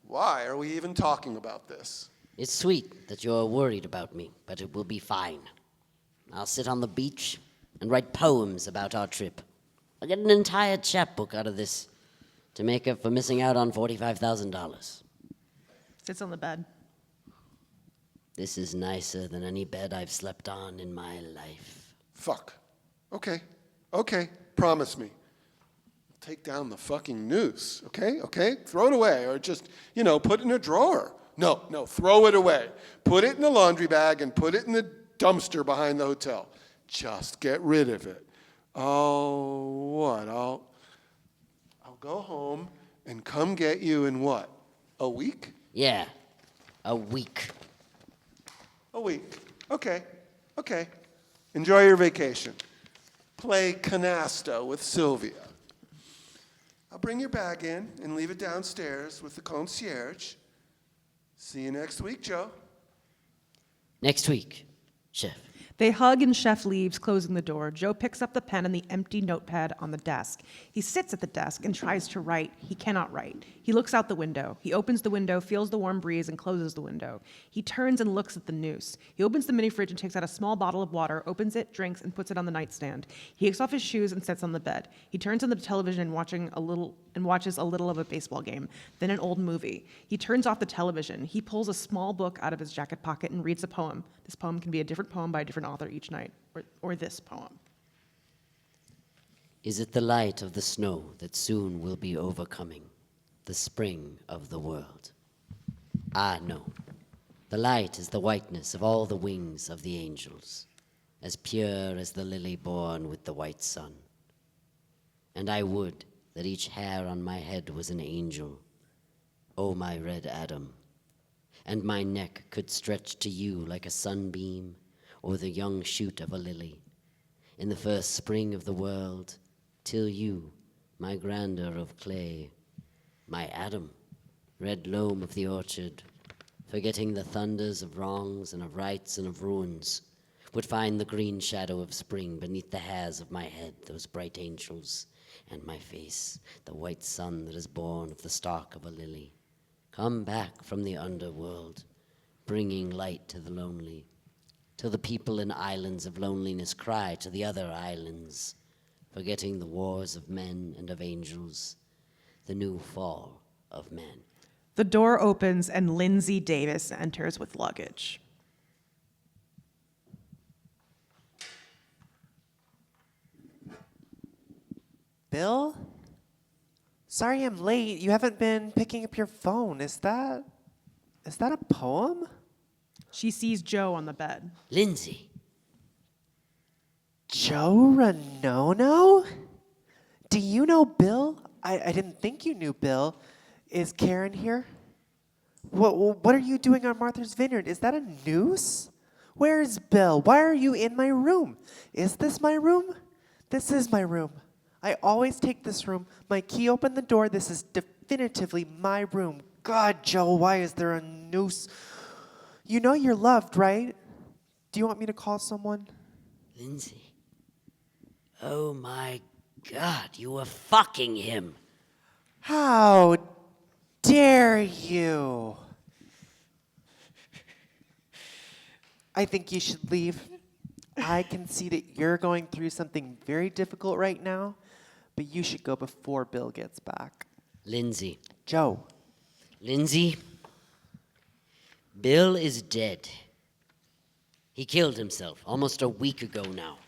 Why are we even talking about this? It's sweet that you're worried about me, but it will be fine. I'll sit on the beach and write poems about our trip. I'll get an entire chapbook out of this to make up for missing out on $45,000. Sits on the bed. This is nicer than any bed I've slept on in my life. Fuck. Okay. Promise me. Take down the fucking noose, okay? Throw it away, or just, put it in a drawer. No, throw it away. Put it in the laundry bag and put it in the dumpster behind the hotel. Just get rid of it. I'll go home and come get you in what? A week? Yeah, a week. A week. Okay. Enjoy your vacation. Play canasta with Sylvia. I'll bring your bag in and leave it downstairs with the concierge. See you next week, Joe. Next week, Chef. They hug and Chef leaves, closing the door. Joe picks up the pen and the empty notepad on the desk. He sits at the desk and tries to write. He cannot write. He looks out the window. He opens the window, feels the warm breeze, and closes the window. He turns and looks at the noose. He opens the mini fridge and takes out a small bottle of water, opens it, drinks, and puts it on the nightstand. He takes off his shoes and sits on the bed. He turns on the television and watches a little of a baseball game, then an old movie. He turns off the television. He pulls a small book out of his jacket pocket and reads a poem. This poem can be a different poem by a different author each night, or this poem. Is it the light of the snow that soon will be overcoming the spring of the world? Ah, no. The light is the whiteness of all the wings of the angels, as pure as the lily born with the white sun. And I would that each hair on my head was an angel, O my red Adam, and my neck could stretch to you like a sunbeam or the young shoot of a lily, in the first spring of the world, till you, my grandeur of clay, my Adam, red loam of the orchard, forgetting the thunders of wrongs and of rights and of ruins, would find the green shadow of spring beneath the hairs of my head, those bright angels, and my face, the white sun that is born of the stalk of a lily. Come back from the underworld, bringing light to the lonely, till the people in islands of loneliness cry to the other islands, forgetting the wars of men and of angels, the new fall of men. The door opens and Lindsay Davis enters with luggage. Bill? Sorry I'm late. You haven't been picking up your phone. Is that a poem? She sees Joe on the bed. Lindsay. Joe Ranono? Do you know Bill? I didn't think you knew Bill. Is Karen here? What are you doing on Martha's Vineyard? Is that a noose? Where's Bill? Why are you in my room? Is this my room? This is my room. I always take this room. My key opened the door. This is definitively my room. God, Joe, why is there a noose? You know you're loved, right? Do you want me to call someone? Lindsay. Oh my God, you were fucking him. How dare you? I think you should leave. I can see that you're going through something very difficult right now, but you should go before Bill gets back. Lindsay. Joe. Lindsay, Bill is dead. He killed himself almost a week ago now.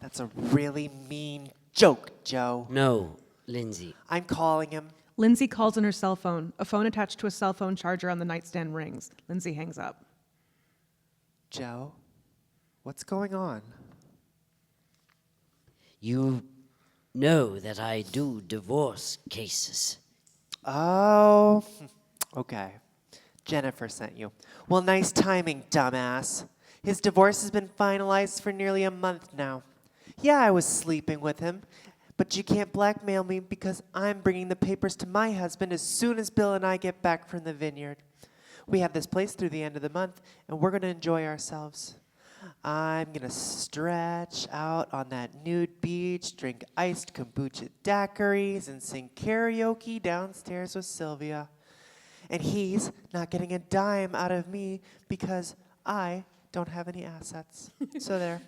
That's a really mean joke, Joe. No, Lindsay. I'm calling him. Lindsay calls on her cell phone. A phone attached to a cell phone charger on the nightstand rings. Lindsay hangs up. Joe, what's going on? You know that I do divorce cases. Oh, okay. Jennifer sent you. Well, nice timing, dumbass. His divorce has been finalized for nearly a month now. Yeah, I was sleeping with him, but you can't blackmail me because I'm bringing the papers to my husband as soon as Bill and I get back from the vineyard. We have this place through the end of the month, and we're going to enjoy ourselves. I'm going to stretch out on that nude beach, drink iced kombucha daiquiris, and sing karaoke downstairs with Sylvia. And he's not getting a dime out of me because I don't have any assets. So there.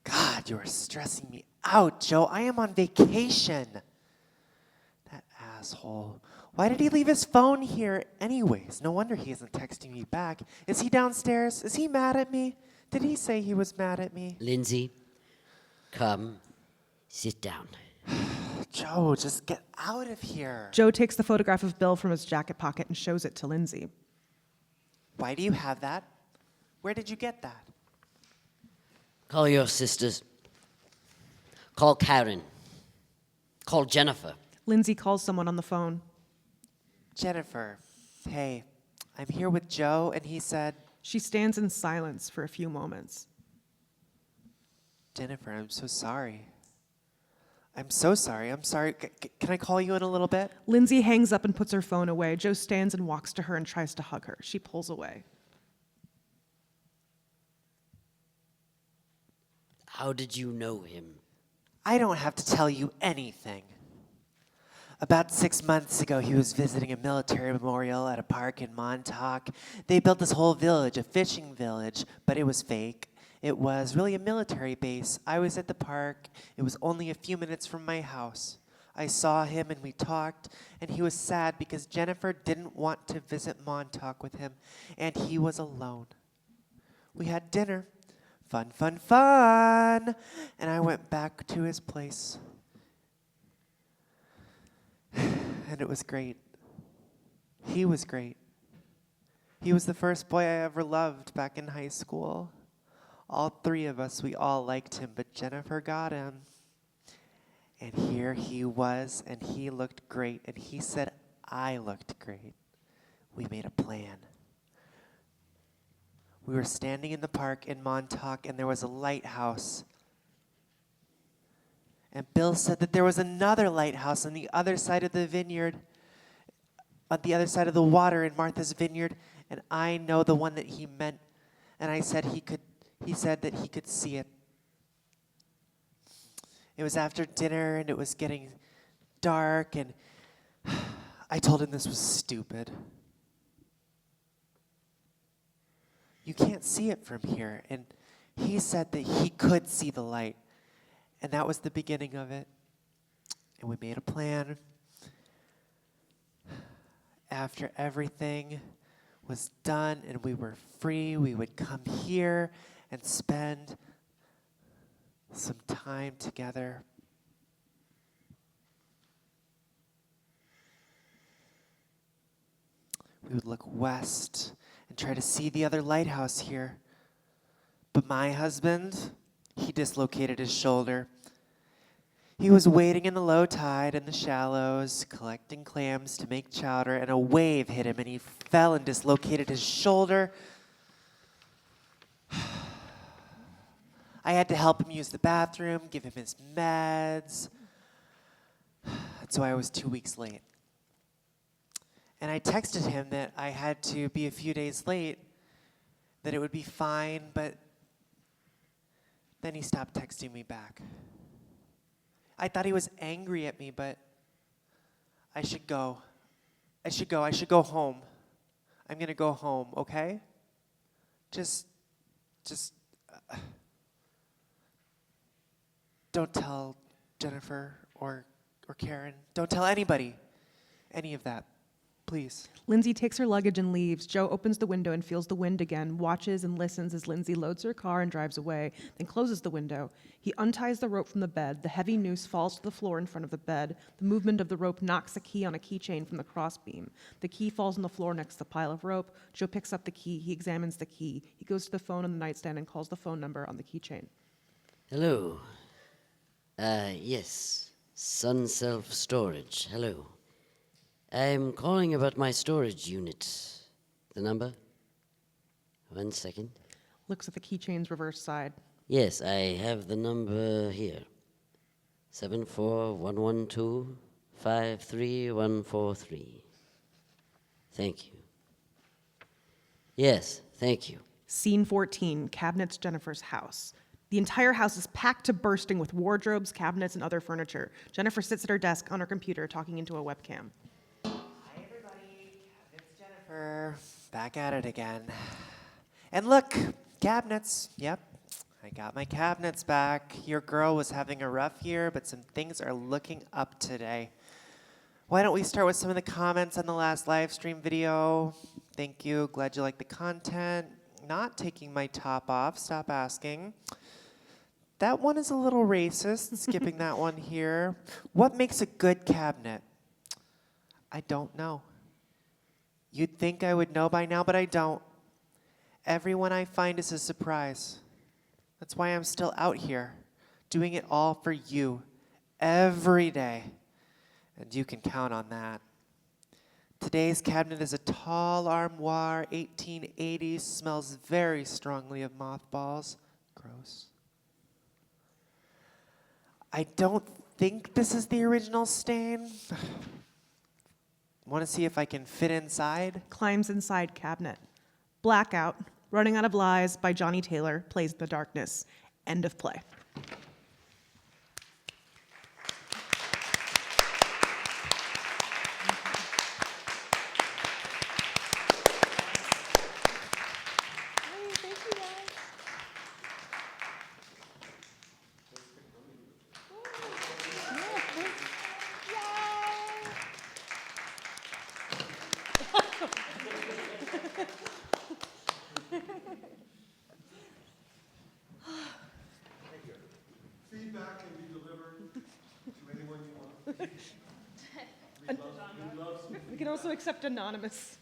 God, you're stressing me out, Joe. I am on vacation. That asshole. Why did he leave his phone here anyways? No wonder he isn't texting me back. Is he downstairs? Is he mad at me? Did he say he was mad at me? Lindsay, come, sit down. Joe, just get out of here. Joe takes the photograph of Bill from his jacket pocket and shows it to Lindsay. Why do you have that? Where did you get that? Call your sisters. Call Karen. Call Jennifer. Lindsay calls someone on the phone. Jennifer, hey, I'm here with Joe, and he said, She stands in silence for a few moments. Jennifer, I'm so sorry. I'm so sorry. I'm sorry. Can I call you in a little bit? Lindsay hangs up and puts her phone away. Joe stands and walks to her and tries to hug her. She pulls away. How did you know him? I don't have to tell you anything. About 6 months ago, he was visiting a military memorial at a park in Montauk. They built this whole village, a fishing village, but it was fake. It was really a military base. I was at the park. It was only a few minutes from my house. I saw him and we talked, and he was sad because Jennifer didn't want to visit Montauk with him, and he was alone. We had dinner. Fun, fun, fun! And I went back to his place. And it was great. He was great. He was the first boy I ever loved back in high school. All three of us, we all liked him, but Jennifer got him. And here he was, and he looked great, and he said I looked great. We made a plan. We were standing in the park in Montauk, and there was a lighthouse. And Bill said that there was another lighthouse on the other side of the vineyard, on the other side of the water in Martha's vineyard, and I know the one that he meant. And I said he said that he could see it. It was after dinner, and it was getting dark, and I told him this was stupid. You can't see it from here. And he said that he could see the light. And that was the beginning of it. And we made a plan. After everything was done and we were free, we would come here and spend some time together. We would look west and try to see the other lighthouse here. But my husband, he dislocated his shoulder. He was wading in the low tide in the shallows, collecting clams to make chowder, and a wave hit him, and he fell and dislocated his shoulder. I had to help him use the bathroom, give him his meds. So I was 2 weeks late. And I texted him that I had to be a few days late, that it would be fine, but then he stopped texting me back. I thought he was angry at me, but I should go. I should go home. I'm going to go home, okay? Just don't tell Jennifer or Karen. Don't tell anybody any of that. Please. Lindsay takes her luggage and leaves. Joe opens the window and feels the wind again, watches and listens as Lindsay loads her car and drives away, then closes the window. He unties the rope from the bed. The heavy noose falls to the floor in front of the bed. The movement of the rope knocks a key on a keychain from the crossbeam. The key falls on the floor next to the pile of rope. Joe picks up the key. He examines the key. He goes to the phone on the nightstand and calls the phone number on the keychain. Hello. Yes. Sun Self Storage. Hello. I'm calling about my storage unit. The number? 1 second. Looks at the keychain's reverse side. Yes, I have the number here. 74112-53143. Thank you. Yes, thank you. Scene 14, cabinets Jennifer's house. The entire house is packed to bursting with wardrobes, cabinets, and other furniture. Jennifer sits at her desk on her computer talking into a webcam. Hi, everybody. It's Jennifer. Back at it again. And look, cabinets. Yep, I got my cabinets back. Your girl was having a rough year, but some things are looking up today. Why don't we start with some of the comments on the last live stream video? Thank you. Glad you like the content. Not taking my top off. Stop asking. That one is a little racist. Skipping that one here. What makes a good cabinet? I don't know. You'd think I would know by now, but I don't. Everyone I find is a surprise. That's why I'm still out here, doing it all for you, every day. And you can count on that. Today's cabinet is a tall armoire, 1880s, smells very strongly of mothballs. Gross. I don't think this is the original stain. Want to see if I can fit inside? Climbs inside cabinet. Blackout, Running Out of Lies by Johnny Taylor plays in the darkness. End of play. Feedback can be delivered to anyone you want. We can also accept anonymous.